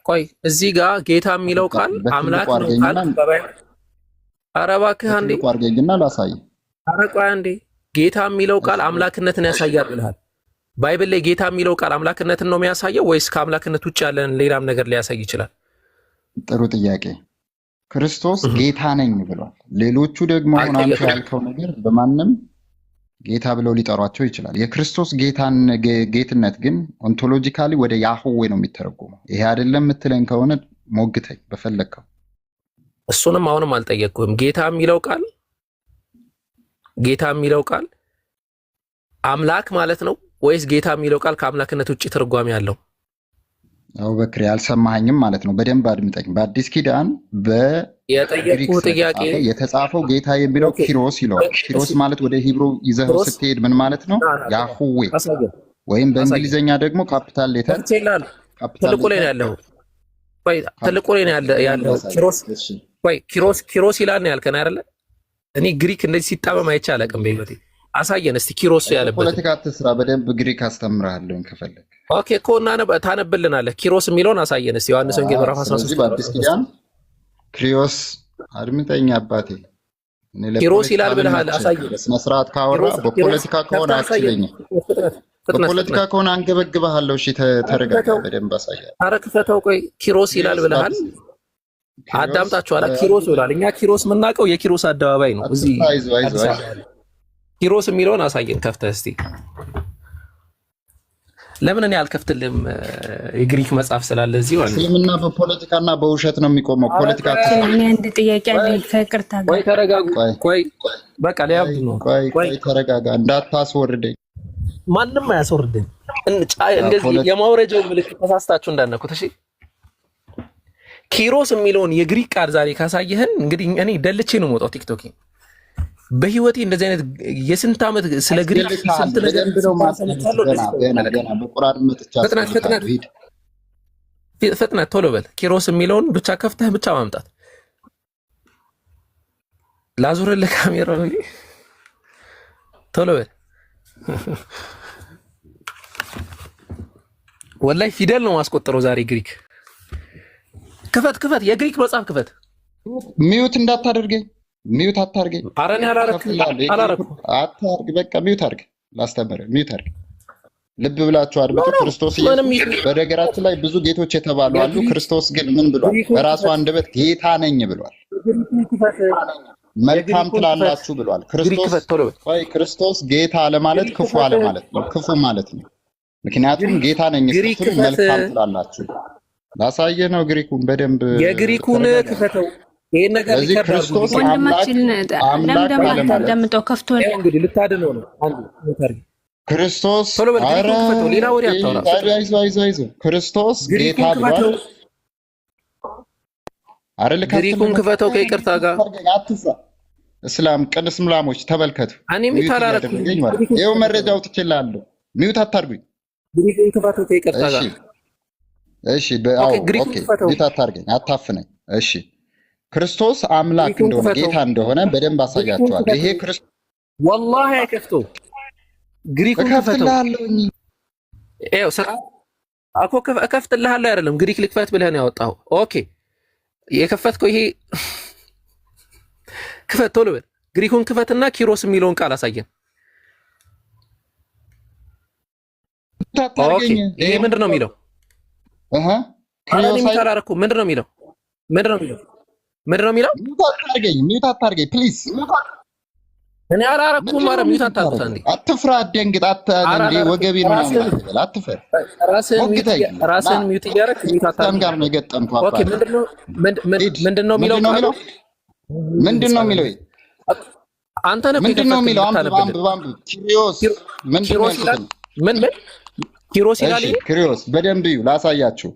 ቆይ እዚህ ጋር ጌታ የሚለው ቃል አምላክ ነው ቃል በባይብል ኧረ እባክህ አንዴ አድርገኝና ላሳይ። ኧረ ቆይ አንዴ ጌታ የሚለው ቃል አምላክነትን ያሳያል ብለሃል። ባይብል ላይ ጌታ የሚለው ቃል አምላክነትን ነው የሚያሳየው ወይስ ከአምላክነት ውጭ ያለን ሌላም ነገር ሊያሳይ ይችላል? ጥሩ ጥያቄ። ክርስቶስ ጌታ ነኝ ብሏል። ሌሎቹ ደግሞ አሁን አንተ ያልከው ነገር በማንም ጌታ ብለው ሊጠሯቸው ይችላል። የክርስቶስ ጌትነት ግን ኦንቶሎጂካሊ ወደ ያህዌ ነው የሚተረጎመው። ይሄ አይደለም የምትለኝ ከሆነ ሞግተኝ በፈለግከው። እሱንም አሁንም አልጠየቅኩም። ጌታ የሚለው ቃል አምላክ ማለት ነው ወይስ ጌታ የሚለው ቃል ከአምላክነት ውጭ ትርጓሜ ያለው? አው በክሪ አልሰማኸኝም ማለት ነው። በደንብ አድምጠኝ። በአዲስ ኪዳን የጠየቁ ጥያቄ የተጻፈው ጌታ የሚለው ኪሮስ ይለዋል። ኪሮስ ማለት ወደ ሂብሩ ይዘው ስትሄድ ምን ማለት ነው? ያህዌ ወይም በእንግሊዘኛ ደግሞ ካፒታል ሌተር ትልቁ ላይ ነው ያለው። ወይ ትልቁ ላይ ነው ያለው ኪሮስ። ወይ ኪሮስ ይላል ነው ያልከን አይደለ? እኔ ግሪክ እንደዚህ ሲጣመም አይቼ አላውቅም በህይወቴ። አሳየን እስቲ ኪሮስ ያለበት። ፖለቲካ አትስራ፣ በደንብ ግሪክ አስተምርሃለሁ ከፈለክ። ኦኬ ኮና ታነብልናለህ። ኪሮስ የሚለውን አሳየን እስቲ ዮሐንስ ወንጌል ምዕራፍ 13 በአዲስ ኪዳን ኪሮስ አድምጠኝ አባቴ። ኪሮስ ይላል ብለሃል፣ አሳየን። በስነ ስርዓት ካወራ በፖለቲካ ከሆነ አትችለኝም። በፖለቲካ ከሆነ አንገበግብሃለሁ። እሺ ተረጋጋ፣ በደንብ አሳያለሁ። ኧረ ክፈተው። ቆይ ኪሮስ ይላል ብለሃል፣ አዳምጣችኋል። ኪሮስ ይላል። እኛ ኪሮስ የምናውቀው የኪሮስ አደባባይ ነው። እዚህ ኪሮስ የሚለውን አሳየን ከፍተህ እስቲ። ለምን እኔ አልከፍትልም? የግሪክ መጽሐፍ ስላለ እዚህ ማለት ነው። እስልምና በፖለቲካና በውሸት ነው የሚቆመው። ፖለቲካ እኔ አንድ ጥያቄ አለኝ ከይቅርታ ጋር። ቆይ ተረጋጉ። ቆይ በቃ ሊያብዱ ነው። ቆይ ተረጋጋ፣ እንዳታስወርደኝ። ማንም አያስወርደኝ። እንደዚህ የማውረጃው ምልክት ተሳስታችሁ እንዳነኩት። እሺ ኪሮስ የሚለውን የግሪክ ቃል ዛሬ ካሳየህን እንግዲህ እኔ ደልቼ ነው የምወጣው ቲክቶክ። በህይወቴ እንደዚህ አይነት የስንት ዓመት ስለ ግሪክ ስንት ነገር እንደው ማሰማታለሁ። ፍጥነት ቶሎ በል። ኪሮስ የሚለውን ብቻ ከፍተህ ብቻ ማምጣት። ላዙርልህ ካሜራው እንዴ ቶሎ በል። ወላሂ ፊደል ነው ማስቆጠረው ዛሬ ግሪክ። ክፈት ክፈት፣ የግሪክ መጽሐፍ ክፈት። ሚዩት እንዳታደርገኝ፣ ሚዩት አታርገኝ። ኧረ እኔ አላረኩም። አታርግ፣ በቃ ሚዩት አርግ። ላስተምርህ፣ ሚዩት አርግ። ልብ ብላችሁ አድምጡ። ክርስቶስ በነገራችን ላይ ብዙ ጌቶች የተባሉ አሉ። ክርስቶስ ግን ምን ብሏል? በራሱ አንደበት ጌታ ነኝ ብሏል። መልካም ትላላችሁ ብሏል። ክርስቶስ ጌታ አለማለት ክፉ አለማለት ነው፣ ክፉ ማለት ነው። ምክንያቱም ጌታ ነኝ ስትሉ መልካም ትላላችሁ። ላሳየህ ነው ግሪኩን በደንብ የግሪኩን ክፈተው። ይሄን ነገር ክርስቶስ አምላክ እንደምጠው ከፍቶ እንግዲህ ልታድነው ነው። አንዱ ክርስቶስ ሌላ ወሬ አታውራ። አይዞህ ክርስቶስ ጌታ ብሏል አይደል? ግሪኩን ክፈተው ከይቅርታ ጋር። እስላም ቅን እስላሞች ተመልከቱ። እኔም ታላላችሁ ይኸው መረጃው ትችላለህ። ሚዩት አታርጉኝ። ግሪኩን ክፈተው ከይቅርታ ጋር። እሺ ሚዩት አታርገኝ፣ አታፍነኝ። እሺ ክርስቶስ አምላክ እንደሆነ ጌታ እንደሆነ በደንብ አሳያችኋል። ይሄ ክርስቶስ ወላሂ አይከፍተው። ግሪኩን ክፈተው። ይኸው እኮ እከፍትልሃለሁ አይደለም ግሪክ ልክፈት ብለህ ነው ያወጣኸው። ኦኬ የከፈትከው ይሄ ክፈት፣ ቶሎ በል። ግሪኩን ክፈትና ኪሮስ የሚለውን ቃል አሳየን። ኦኬ ይሄ ምንድን ነው የሚለው? ምንድን ነው የሚለው? ሚዩት አታርገኝ ፕሊዝ። እኔ አላረኩም። ኧረ ሚዩት አታርጉት። አንዴ አትፍራ፣ አትደንግጥ። ወገቤን ምናምን አትፈር። ራስህን ሚዩት እያደረግህ ሚዩት አታርጉት ጋር ነው የገጠምኩት። ኦኬ ምንድን ነው የሚለው? ምንድን ነው የሚለው? አንተ ነህ ምንድን ነው የሚለው? አንብብ። ኪሪዮስ ምንድን ነው ያልኩት? ኪሮስ ይላል። ኪሪዮስ በደንብ እዩ፣ ላሳያችሁ።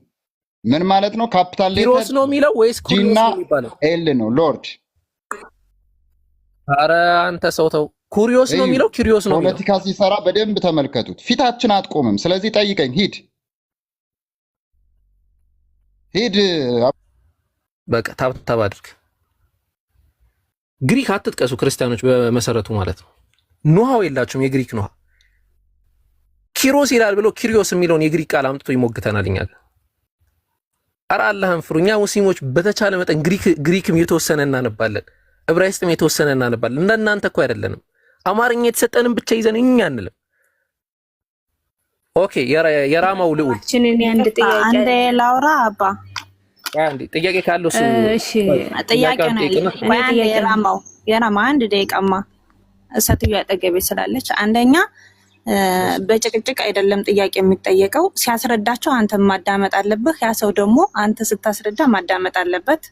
ምን ማለት ነው? ካፒታል ሌተር ኪሮስ ነው የሚለው ወይስ ኩሪዮስ ነው የሚባለው? ኤል ነው ሎርድ። ኧረ አንተ ሰው ተው። ኩሪዮስ ነው የሚለው ኪሪዮስ ነው የሚለው? ፖለቲካ ሲሰራ በደንብ ተመልከቱት። ፊታችን አትቆምም። ስለዚህ ጠይቀኝ። ሂድ። በቃ ታብታብ አድርግ። ግሪክ አትጥቀሱ ክርስቲያኖች፣ በመሰረቱ ማለት ነው። ኑሃው የላችሁም። የግሪክ ኑሃ ኪሮስ ይላል ብሎ ኪሪዮስ የሚለውን የግሪክ ቃል አምጥቶ ይሞግተናል እኛ ጋር። ኧረ አላህን ፍሩ። እኛ ሙስሊሞች በተቻለ መጠን ግሪክም የተወሰነ እናነባለን፣ ዕብራይስጥም የተወሰነ እናነባለን። እንደናንተ እኮ አይደለንም። አማርኛ የተሰጠንም ብቻ ይዘን እኛ አንልም። ኦኬ የራማው ልዑል አንዴ ላውራ አባ አንዴ ጥያቄ ካለው እሺ ጥያቄ ነው የራማ አንድ ደቂቃማ እሰትዩ አጠገቤ ስላለች አንደኛ በጭቅጭቅ አይደለም ጥያቄ የሚጠየቀው። ሲያስረዳቸው አንተ ማዳመጥ አለብህ። ያ ሰው ደግሞ አንተ ስታስረዳ ማዳመጥ አለበት።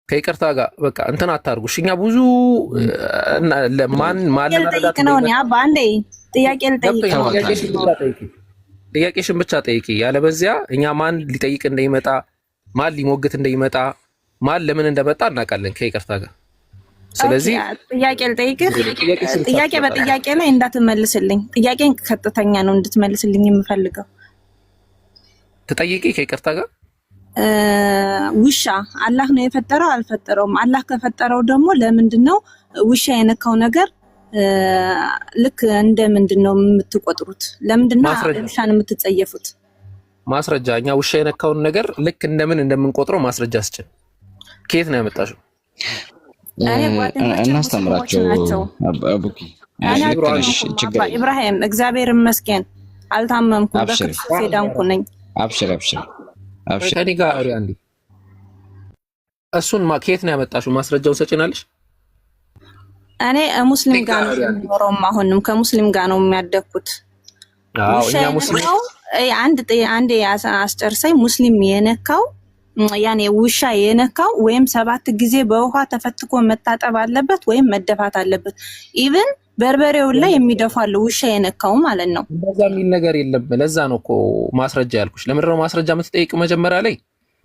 ከይቅርታ ጋር በቃ እንትን አታርጉሽ። እኛ ብዙ ማን ልጠይቅ ነው እኔ አባ አንዴ ጥያቄ ልጠይቅ ነው። ጥያቄሽን ብቻ ጠይቂ። ያለበዚያ እኛ ማን ሊጠይቅ እንደሚመጣ ማን ሊሞግት እንደሚመጣ ማን ለምን እንደመጣ እናውቃለን ከይቅርታ ጋር። ስለዚህ ጥያቄ ልጠይቅህ። ጥያቄ በጥያቄ ላይ እንዳትመልስልኝ። ጥያቄን ቀጥተኛ ነው እንድትመልስልኝ የምፈልገው። ትጠይቂ ከይቅርታ ጋር። ውሻ አላህ ነው የፈጠረው አልፈጠረውም? አላህ ከፈጠረው ደግሞ ለምንድን ነው ውሻ የነካው ነገር ልክ እንደ ምንድን ነው የምትቆጥሩት? ለምንድን ነው ውሻን የምትጸየፉት? ማስረጃ። እኛ ውሻ የነካውን ነገር ልክ እንደምን እንደምንቆጥረው ማስረጃ አስችል። ከየት ነው ያመጣሽው? እናስተምራቸው አቡኪ ኢብራሂም እግዚአብሔር ይመስገን አልታመምኩም፣ በክርስቶስ የዳንኩ ነኝ። አብሽር ከእኔ ጋር አውሪ አንዴ። እሱን ከየት ነው ያመጣሽው? ማስረጃውን ሰጪናለሽ? እኔ ሙስሊም ጋር ነው የምኖረው። አሁንም ከሙስሊም ጋር ነው የሚያደግኩት። አዎ እኛ ሙስሊም አንድ አስጨርሰኝ። ሙስሊም የነካው ያኔ ውሻ የነካው ወይም 7 ጊዜ በውሃ ተፈትኮ መታጠብ አለበት ወይም መደፋት አለበት። ኢቭን በርበሬው ላይ የሚደፋው ውሻ የነካው ማለት ነው። እንደዛ የሚል ነገር የለም። ለዛ ነው እኮ ማስረጃ ያልኩሽ። ለምንድን ነው ማስረጃ የምትጠይቅ? መጀመሪያ ላይ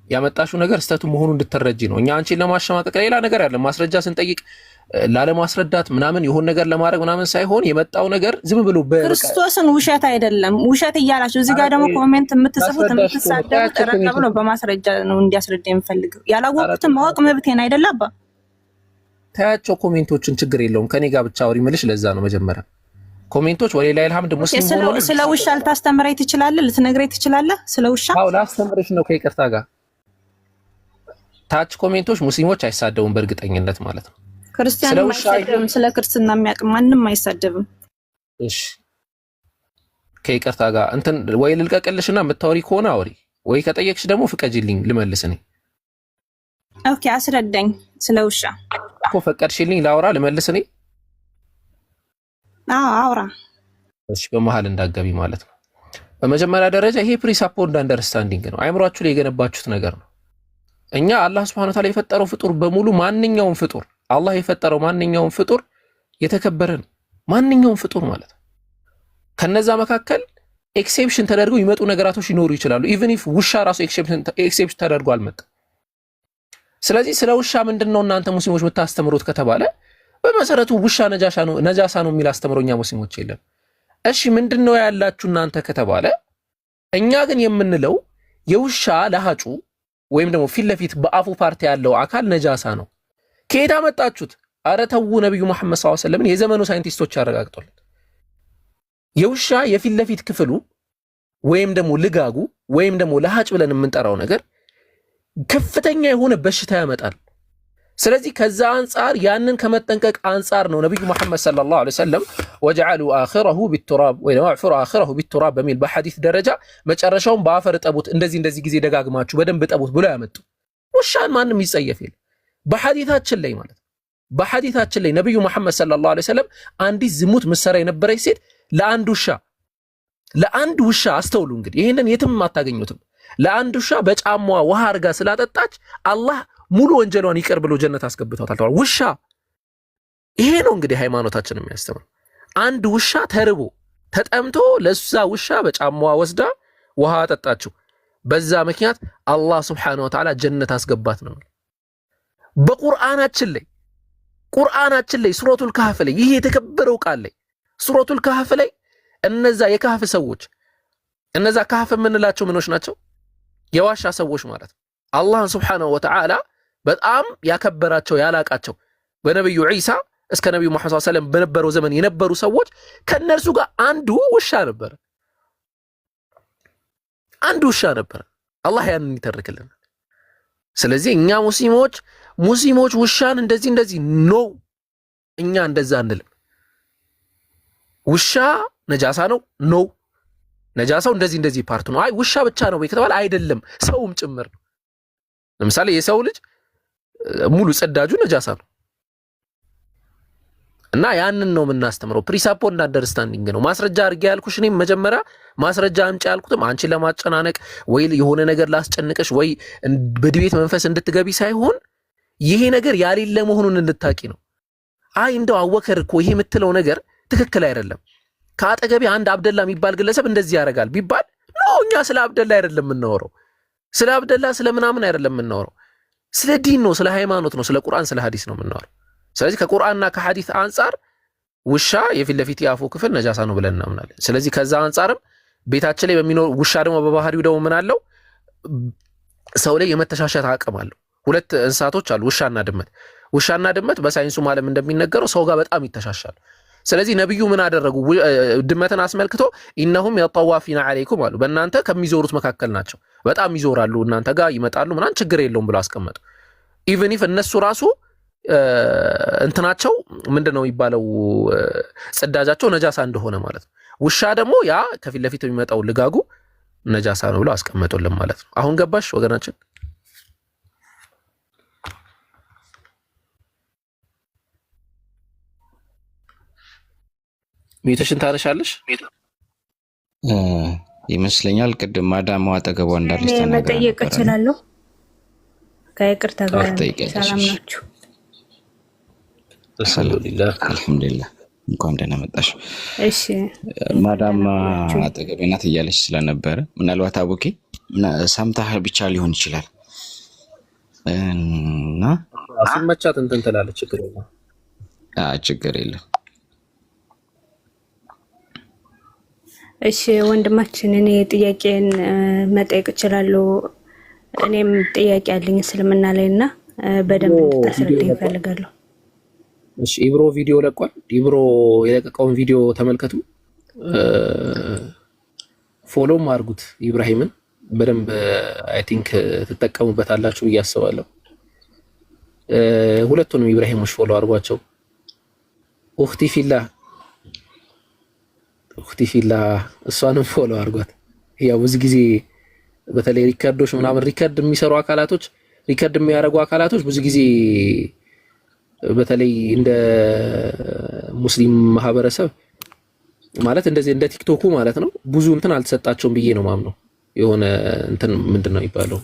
ያመጣሽው ነገር ስተቱ መሆኑን እንድትረጂ ነው። እኛ አንቺን ለማሸማቀቅ ሌላ ነገር ያለ ማስረጃ ስንጠይቅ ላለማስረዳት ምናምን ይሁን ነገር ለማድረግ ምናምን ሳይሆን የመጣው ነገር ዝም ብሎ ክርስቶስን ውሸት አይደለም ውሸት እያላችሁ እዚህ ጋር ደግሞ ኮሜንት የምትጽፉት የምትሳደቡት ተረጋ ብሎ በማስረጃ ነው እንዲያስረዳ የምፈልገው። ያላወቁትን ማወቅ መብቴን አይደለም አባ። ታያቸው ኮሜንቶችን ችግር የለውም ከኔ ጋር ብቻ አውሪ ምልሽ። ለዛ ነው መጀመሪያ ኮሜንቶች ወሌላ ኢልሃም ደግሞ ስለ ውሻ ልታስተምረኝ ትችላለህ? ልትነግረኝ ትችላለህ? ስለ ውሻ አው ላስተምርሽ ነው ከይቅርታ ጋር። ታች ኮሜንቶች ሙስሊሞች አይሳደቡም በእርግጠኝነት ማለት ነው። ክርስቲያኑ አይሳደብም። ስለ ክርስትና የሚያውቅ ማንም አይሳደብም። እሺ ከይቅርታ ጋር እንትን ወይ ልልቀቅልሽና የምታወሪ ከሆነ አውሪ፣ ወይ ከጠየቅሽ ደግሞ ፍቀጂልኝ ልመልስ እኔ። ኦኬ አስረዳኝ ስለ ውሻ እኮ ፈቀድሽልኝ ላውራ ልመልስ እኔ? አውራ። እሺ በመሃል እንዳገቢ ማለት ነው። በመጀመሪያ ደረጃ ይሄ ፕሪሳፖንድ አንደርስታንዲንግ ነው፣ አይምሯችሁ ላይ የገነባችሁት ነገር ነው። እኛ አላህ Subhanahu Wa Ta'ala የፈጠረው ፍጡር በሙሉ ማንኛውም ፍጡር አላህ የፈጠረው ማንኛውም ፍጡር የተከበረ ነው። ማንኛውም ፍጡር ማለት ነው። ከነዛ መካከል ኤክሴፕሽን ተደርገው ይመጡ ነገራቶች ሊኖሩ ይችላሉ። ኢቭን ኢፍ ውሻ ራሱ ኤክሴፕሽን ተደርጎ አልመጣም። ስለዚህ ስለ ውሻ ምንድነው እናንተ ሙስሊሞች የምታስተምሩት ከተባለ በመሰረቱ ውሻ ነጃሳ ነው የሚል አስተምሮኛ ሙስሊሞች የለም። እሺ ምንድነው ያላችሁ እናንተ ከተባለ እኛ ግን የምንለው የውሻ ለሃጩ ወይም ደግሞ ፊት ለፊት በአፉ ፓርቲ ያለው አካል ነጃሳ ነው። ከየት አመጣችሁት? አረ ተው ነብዩ መሐመድ ሰለላሁ ዐለይሂ ወሰለም የዘመኑ ሳይንቲስቶች ያረጋግጡልን። የውሻ የፊት ለፊት ክፍሉ ወይም ደግሞ ልጋጉ ወይም ደግሞ ለሃጭ ብለን የምንጠራው ነገር ከፍተኛ የሆነ በሽታ ያመጣል። ስለዚህ ከዛ አንፃር ያንን ከመጠንቀቅ አንፃር ነው ነብዩ መሐመድ ሰለላሁ ዐለይሂ ወሰለም ወጀዐሉ አኺረሁ ቢቱራብ ወይ ወዕፈሩ አኺረሁ ቢቱራብ በሚል በሐዲስ ደረጃ መጨረሻውን በአፈር ጠቡት፣ እንደዚህ ጊዜ ደጋግማችሁ በደንብ ጠቡት ብሎ ያመጡ። ውሻን ማንም ይጸየፍ የለ በሐዲታችን ላይ ማለት በሐዲታችን ላይ ነብዩ መሐመድ ሰለላሁ ዐለይሂ ወሰለም አንዲት ዝሙት ምሰራ የነበረች ሴት ለአንድ ውሻ አስተውሉ እንግዲህ ይሄንን የትም አታገኙትም። ለአንድ ውሻ በጫማዋ ውሃ አርጋ ስላጠጣች አላህ ሙሉ ወንጀሏን ይቅር ብሎ ጀነት አስገብቷታል። ውሻ ይሄ ነው እንግዲህ ሃይማኖታችን የሚያስተምረው። አንድ ውሻ ተርቦ ተጠምቶ ለዛ ውሻ በጫማዋ ወስዳ ውሃ አጠጣችው። በዛ ምክንያት አላህ Subhanahu Wa Ta'ala ጀነት አስገባት ነው። በቁርአናችን ላይ ሱረቱል ካህፍ ላይ ይሄ የተከበረው ቃል ላይ ሱረቱል ካህፍ ላይ እነዛ የካህፍ ሰዎች እነዛ ካህፍ የምንላቸው ምኖች ናቸው? የዋሻ ሰዎች ማለት ነው። አላህ Subhanahu Wa Ta'ala በጣም ያከበራቸው ያላቃቸው በነብዩ ዒሳ እስከ ነብዩ መሐመድ ሰለላሁ ዐለይሂ ወሰለም በነበረው ዘመን የነበሩ ሰዎች ከነርሱ ጋር አንዱ ውሻ ነበር። አላህ ያንን ይተርክልናል። ስለዚህ እኛ ሙስሊሞች ውሻን እንደዚህ ነው፣ እኛ እንደዛ አንልም። ውሻ ነጃሳ ነው ነጃሳው እንደዚህ ፓርት ነው። አይ ውሻ ብቻ ነው ወይ ከተባለ አይደለም፣ ሰውም ጭምር ነው። ለምሳሌ የሰው ልጅ ሙሉ ጽዳጁ ነጃሳ ነው እና ያንን ነው የምናስተምረው። ፕሪሳፖንድ አንደርስታንዲንግ ነው። ማስረጃ አድርጌ ያልኩሽ እኔም መጀመሪያ ማስረጃ አምጪ ያልኩትም አንቺን ለማጨናነቅ ወይ የሆነ ነገር ላስጨንቅሽ ወይ በድቤት መንፈስ እንድትገቢ ሳይሆን ይሄ ነገር ያሌለ መሆኑን እንድታቂ ነው። አይ እንደው አወከር እኮ ይሄ የምትለው ነገር ትክክል አይደለም፣ ከአጠገቤ አንድ አብደላ የሚባል ግለሰብ እንደዚህ ያደርጋል ቢባል ነው እኛ ስለ አብደላ አይደለም የምናወራው፣ ስለ አብደላ ስለ ምናምን አይደለም የምናወራው፣ ስለ ዲን ነው፣ ስለ ሃይማኖት ነው፣ ስለ ቁርአን ስለ ሐዲስ ነው የምናወራው። ስለዚህ ከቁርአንና ከሐዲስ አንፃር ውሻ የፊት ለፊት ያፉ ክፍል ነጃሳ ነው ብለን እናምናለን። ስለዚህ ከዛ አንፃርም ቤታችን ላይ በሚኖር ውሻ ደግሞ በባህሪው ደግሞ ምን አለው? ሰው ላይ የመተሻሸት አቅም አለው። ሁለት እንስሳቶች አሉ፣ ውሻና ድመት በሳይንሱ ዓለም እንደሚነገረው ሰው ጋር በጣም ይተሻሻሉ። ስለዚህ ነብዩ ምን አደረጉ? ድመትን አስመልክቶ ኢነሁም የጠዋፊና አለይኩም አሉ፣ በእናንተ ከሚዞሩት መካከል ናቸው፣ በጣም ይዞራሉ፣ እናንተ ጋር ይመጣሉ፣ ምናምን ችግር የለውም ብሎ አስቀመጡ። ኢቭን ኢፍ እነሱ ራሱ እንትናቸው ምንድነው የሚባለው ጽዳጃቸው ነጃሳ እንደሆነ ማለት ነው። ውሻ ደግሞ ያ ከፊት ለፊት የሚመጣው ልጋጉ ነጃሳ ነው ብሎ አስቀመጡልን ማለት ነው። አሁን ገባሽ ወገናችን? ሚተሽን ታረሻለሽ ይመስለኛል። ቅድም ማዳም አጠገቧ እንዳለች ተናግራ መጠየቅ እችላለሁ? ከይቅርታ ጋር ሰላም ናችሁ? አልሐምዱሊላህ። እንኳን ደህና መጣሽ። እሺ ማዳም አጠገቤ ናት እያለች ስለነበረ ምናልባት አቡኬ ሰምተህ ብቻ ሊሆን ይችላል እና ሲመቻት እንትን ትላለች። ችግር የለም። ችግር የለም። እሺ ወንድማችን፣ እኔ ጥያቄን መጠየቅ እችላለሁ? እኔም ጥያቄ አለኝ እስልምና ላይና በደንብ እንድታስረዳኝ እፈልጋለሁ። እሺ ኢብሮ ቪዲዮ ለቋል። ኢብሮ የለቀቀውን ቪዲዮ ተመልከቱ፣ ፎሎም አድርጉት። ኢብራሂምን በደንብ አይ ቲንክ ትጠቀሙበታላችሁ ብዬ አስባለሁ። ሁለቱንም ኢብራሂሞች ፎሎ አድርጓቸው። ኡኽቲ ፊላ እሷንም ፎሎ አድርጓት። ያው ብዙ ጊዜ በተለይ ሪከርዶች ምናምን ሪከርድ የሚሰሩ አካላቶች ሪከርድ የሚያደርጉ አካላቶች ብዙ ጊዜ በተለይ እንደ ሙስሊም ማህበረሰብ ማለት እንደዚህ እንደ ቲክቶኩ ማለት ነው ብዙ እንትን አልተሰጣቸውም ብዬ ነው ማምነው። የሆነ እንትን ምንድነው ይባለው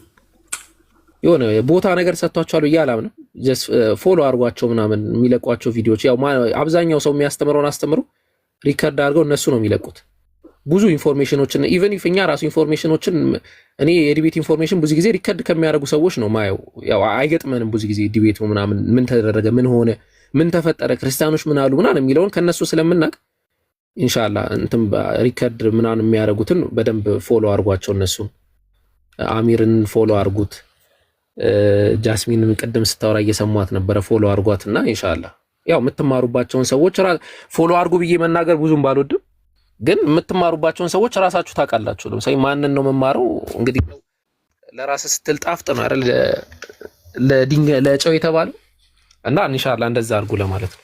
የሆነ ቦታ ነገር ሰጥቷቸዋል ብዬ አላምንም። ጀስት ፎሎ አድርጓቸው ምናምን የሚለቋቸው ቪዲዮዎች ያው አብዛኛው ሰው የሚያስተምረውን አስተምሩ ሪከርድ አድርገው እነሱ ነው የሚለቁት። ብዙ ኢንፎርሜሽኖችን ኢቨን ኢፍ እኛ ራሱ ኢንፎርሜሽኖችን እኔ የዲቤት ኢንፎርሜሽን ብዙ ጊዜ ሪከርድ ከሚያደርጉ ሰዎች ነው ማየው። ያው አይገጥመንም ብዙ ጊዜ ዲቤቱ ምናምን ምን ተደረገ፣ ምን ሆነ፣ ምን ተፈጠረ፣ ክርስቲያኖች ምን አሉ ምናምን የሚለውን ከነሱ ስለምናቅ ኢንሻአላህ እንትን ሪከርድ ምናምን የሚያደርጉትን በደንብ ፎሎ አድርጓቸው። እነሱ አሚርን ፎሎ አድርጉት። ጃስሚንን ቅድም ስታወራ እየሰማት ነበረ። ፎሎ አድርጓትና ኢንሻአላህ ያው የምትማሩባቸውን ሰዎች ፎሎ አድርጉ ብዬ መናገር ብዙም ባልወድም ግን የምትማሩባቸውን ሰዎች ራሳችሁ ታውቃላችሁ። ለምሳሌ ማንን ነው መማረው? እንግዲህ ለራስ ስትል ጣፍጥ ነው አይደል ለድንጋይ ለጨው የተባለው እና ኢንሻአላህ እንደዛ አድርጉ ለማለት ነው።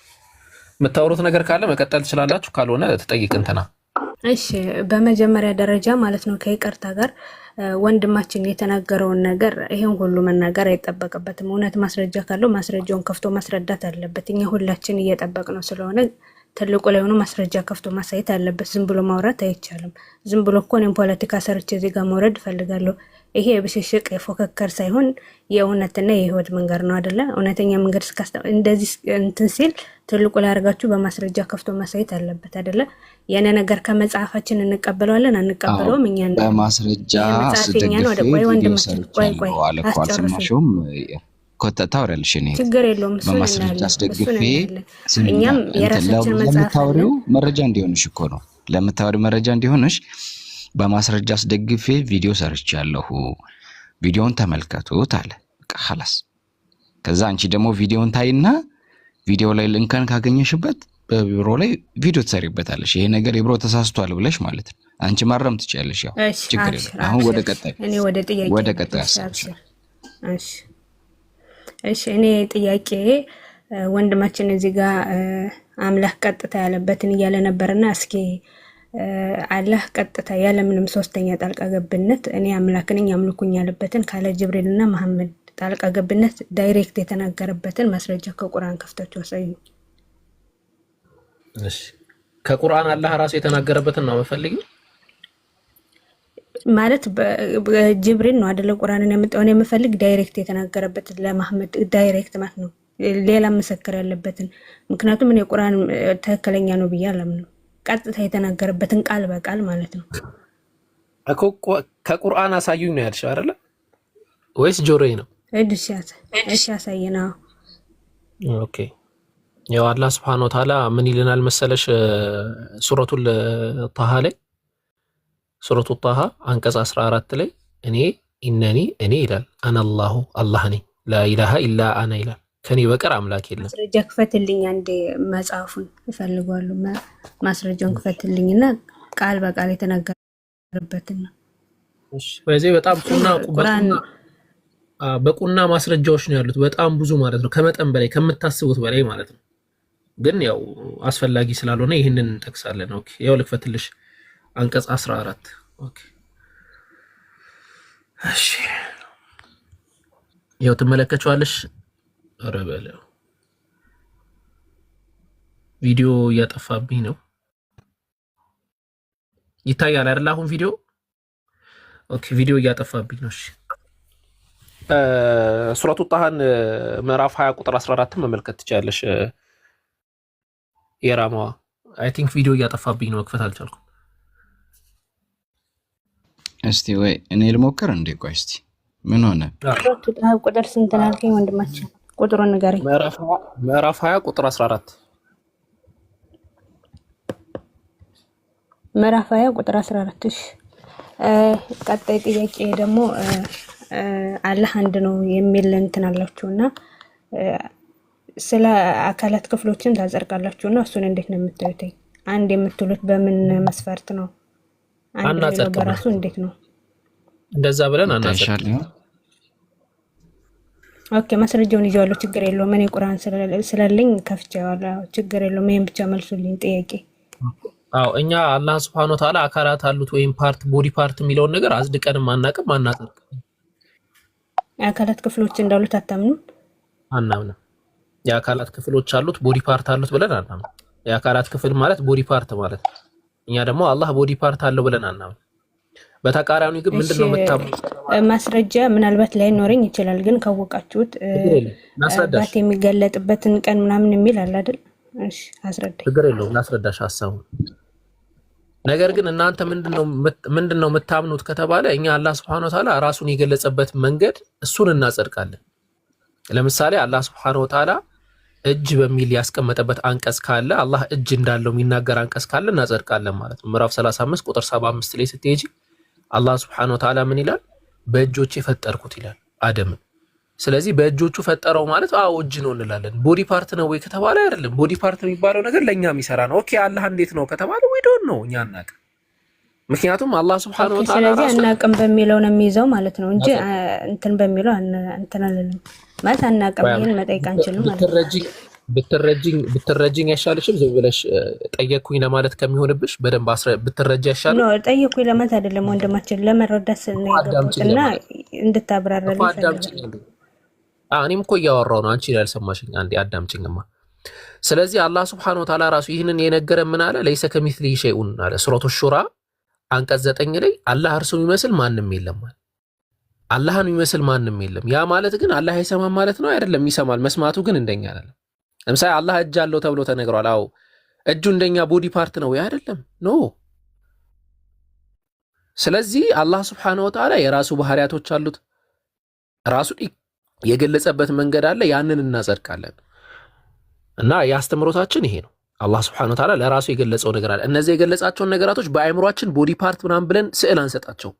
የምታወሩት ነገር ካለ መቀጠል ትችላላችሁ፣ ካልሆነ ተጠይቅ እንትና። እሺ በመጀመሪያ ደረጃ ማለት ነው ከይቅርታ ጋር ወንድማችን የተናገረውን ነገር ይሄን ሁሉ መናገር አይጠበቅበትም። እውነት ማስረጃ ካለው ማስረጃውን ከፍቶ ማስረዳት አለበት። እኛ ሁላችን እየጠበቅ ነው ስለሆነ ትልቁ ላይ ሆኖ ማስረጃ ከፍቶ ማሳየት አለበት። ዝም ብሎ ማውራት አይቻልም። ዝም ብሎ እኮ እኔም ፖለቲካ ሰርቼ እዚህ ጋር መውረድ እፈልጋለሁ። ይሄ የብሽሽቅ የፎከከር ሳይሆን የእውነትና የህይወት መንገድ ነው አይደለ? እውነተኛ መንገድ እንደዚህ እንትን ሲል ትልቁ ላይ አድርጋችሁ በማስረጃ ከፍቶ ማሳየት አለበት አይደለ? የኔ ነገር ከመጽሐፋችን እንቀበለዋለን አንቀበለውም? እኛ በማስረጃ አስደግፌ ታወሪያለሽ። እኔ ችግር የለውም። በማስረጃ አስደግፌ እኛም የራሳችን ለምታወሪው መረጃ እንዲሆንሽ እኮ ነው። ለምታወሪው መረጃ እንዲሆንሽ በማስረጃ አስደግፌ ቪዲዮ ሰርቻለሁ፣ ቪዲዮውን ተመልከቱት አለ። በቃ خلاص። ከዛ አንቺ ደግሞ ቪዲዮውን ታይና ቪዲዮ ላይ ልንከን ካገኘሽበት በቢሮ ላይ ቪዲዮ ትሰሪበታለሽ። ይሄ ነገር የብሮ ተሳስቷል ብለሽ ማለት ነው። አንቺ ማረም ትችያለሽ። ያው ችግር የለም። አሁን ወደ ቀጣይ ሀሳብሽ። እሺ እኔ ጥያቄ ወንድማችን እዚህ ጋር አምላክ ቀጥታ ያለበትን እያለ ነበርና እስኪ አላህ ቀጥታ ያለ ምንም ሶስተኛ ጣልቃ ገብነት እኔ አምላክ ነኝ አምልኩኝ ያለበትን ካለ ጅብሪልና መሐመድ ጣልቃ ገብነት ዳይሬክት የተናገረበትን ማስረጃ ከቁርአን ከፍታችሁ አሳዩ። እሺ ከቁርአን አላህ ራሱ የተናገረበትን ነው መፈልጊው ማለት በጅብሪል ነው አይደለ? ቁርአንን ያመጣው ነው የምፈልግ ዳይሬክት የተናገረበት ለመሐመድ ዳይሬክት ማለት ነው፣ ሌላ መሰከር ያለበትን። ምክንያቱም እኔ ቁርአን ትክክለኛ ነው ብዬ አላምንም። ቀጥታ የተናገረበትን ቃል በቃል ማለት ነው እኮ ከቁርአን አሳዩኝ ነው ያልሽው አይደለ? ወይስ ጆሮዬ ነው? እሺ አሳየና። ኦኬ ያው አላህ Subhanahu Wa Ta'ala ምን ይልናል መሰለሽ ሱረቱል ጣሃ ላይ ሱረቱ ጣሃ አንቀጽ 14 ላይ እኔ እኔ ይላል አነላሁ አላህ ነኝ ላኢላሃ ኢላ አና ይላል ከኔ በቀር አምላክ የለም። ማስረጃ ክፈትልኝ፣ አንዴ መጽሐፉን እፈልጋለሁ። ማስረጃውን ክፈትልኝና ቃል በቃል የተናገረበትን ነው። እሺ በዚህ በጣም በቁና ማስረጃዎች ነው ያሉት፣ በጣም ብዙ ማለት ነው፣ ከመጠን በላይ ከምታስቡት በላይ ማለት ነው። ግን ያው አስፈላጊ ስላልሆነ ይሄንን እንጠቅሳለን። ኦኬ ያው ልክፈትልሽ አንቀጽ 14 ኦኬ እሺ ያው ትመለከቻለሽ። ኧረ በለው ቪዲዮ እያጠፋብኝ ነው። ይታያል አይደል አሁን ቪዲዮ? ኦኬ ቪዲዮ እያጠፋብኝ ነው። እሺ ሱረቱ ጣሃን ምዕራፍ 20 ቁጥር 14 መመልከት ትችላለሽ። የራማዋ አይ ቲንክ ቪዲዮ እያጠፋብኝ ነው መክፈት አልቻልኩም። እስቲ ወይ እኔ ልሞክር እንዴ? ቆይ እስቲ ምን ሆነ? ሱረቱ ጣሃ ቁጥር ስንት ነው ያልከኝ ወንድማችን? ቁጥሩን ንገረኝ። ምዕራፍ 20 ቁጥር 14 ምዕራፍ 20 ቁጥር 14። እሺ ቀጣይ ጥያቄ ደግሞ አላህ አንድ ነው የሚል እንትን አላችሁና ስለ አካላት ክፍሎችን ታጸድቃላችሁና እሱን እንዴት ነው የምታዩት? አንድ የምትሉት በምን መስፈርት ነው? አንድ ነው በራሱ እንዴት ነው እንደዛ ብለን አናጸድቅም? ኦኬ ማስረጃውን ይዤዋለሁ፣ ችግር የለውም። እኔ ቁርአን ስለለኝ ከፍቼዋለሁ፣ ችግር የለውም። ይሄን ብቻ መልሱልኝ ጥያቄ። አዎ እኛ አላህ Subhanahu Wa Ta'ala አካላት አሉት ወይም ፓርት ቦዲ ፓርት የሚለውን ነገር አጽድቀንም አናቅም አናጸድቅም። የአካላት ክፍሎች እንዳሉት አታምኑም? አናምንም። የአካላት ክፍሎች አሉት ቦዲ ፓርት አሉት ብለን አናምንም። የአካላት ክፍል ማለት ቦዲ ፓርት ማለት ነው። እኛ ደግሞ አላህ ቦዲ ፓርት አለው ብለን አናምንም። በተቃራኒው ግን ምንድነው መታመን ማስረጃ ምናልባት ላይ ኖርኝ ይችላል፣ ግን ካወቃችሁት ባት የሚገለጥበትን ቀን ምናምን የሚል አለ አይደል? እሺ አስረዳኝ። ችግር የለውም ላስረዳሽ ሐሳቡ። ነገር ግን እናንተ ምንድነው የምታምኑት ከተባለ እኛ አላህ Subhanahu Wa Ta'ala ራሱን የገለጸበት መንገድ እሱን እናጸድቃለን። ለምሳሌ አላህ Subhanahu Wa Ta'ala እጅ በሚል ያስቀመጠበት አንቀጽ ካለ አላህ እጅ እንዳለው የሚናገር አንቀጽ ካለ እናጸድቃለን ማለት ነው። ምዕራፍ 35 ቁጥር 75 ላይ ስትሄጂ አላህ Subhanahu Wa Ta'ala ምን ይላል? በእጆቼ ፈጠርኩት ይላል አደምን። ስለዚህ በእጆቹ ፈጠረው ማለት አዎ እጅ ነው እንላለን። ቦዲ ፓርት ነው ወይ ከተባለ አይደለም። ቦዲ ፓርት የሚባለው ነገር ለኛ የሚሰራ ነው። ኦኬ አላህ እንዴት ነው ከተባለ ወይ ዶንት ነው እኛ አናውቅም። ምክንያቱም አላህ Subhanahu Wa Ta'ala ስለዚህ አናውቅም በሚለው ነው የሚይዘው ማለት ነው እንጂ እንትን በሚለው እንትን አለለም ማለት አናውቅም። ይሄን መጠየቅ አንችልም ማለት ነው። ብትረጂኝ አይሻልሽም? ዝም ብለሽ ጠየቅኩኝ ለማለት ከሚሆንብሽ በደንብ ብትረጂ አይሻልም? ነው ጠየቅኩኝ ለማለት አይደለም ወንድማችን፣ ለመረዳት ነው የገቡትና እንድታብራራልኝ ፈልጋለሁ። እኔም እኮ እያወራሁ ነው፣ አንቺ ያልሰማሽኝ። አንዴ አዳምጪኝማ። ስለዚህ አላህ Subhanahu Wa Ta'ala ራሱ ይህንን የነገረን ምን አለ? ለይሰ ከሚስሊሂ ሸይኡን አለ ሱረቱ ሹራ አንቀጽ 9 ላይ አላህ እርሱ የሚመስል ማንም የለም ማለት አላህን የሚመስል ማንም የለም። ያ ማለት ግን አላህ አይሰማም ማለት ነው አይደለም። ይሰማል፣ መስማቱ ግን እንደኛ አይደለም። ለምሳሌ አላህ እጅ አለው ተብሎ ተነግሯል። አዎ እጁ እንደኛ ቦዲ ፓርት ነው አይደለም? ኖ። ስለዚህ አላህ Subhanahu Wa Ta'ala የራሱ ባህሪያቶች አሉት፣ ራሱ የገለጸበት መንገድ አለ። ያንን እናጸድቃለን እና ያስተምሮታችን ይሄ ነው። አላህ Subhanahu Wa Ta'ala ለራሱ የገለጸው ነገር አለ። እነዚህ የገለጻቸውን ነገራቶች በአእምሯችን ቦዲ ፓርት ምናምን ብለን ስዕል አንሰጣቸው።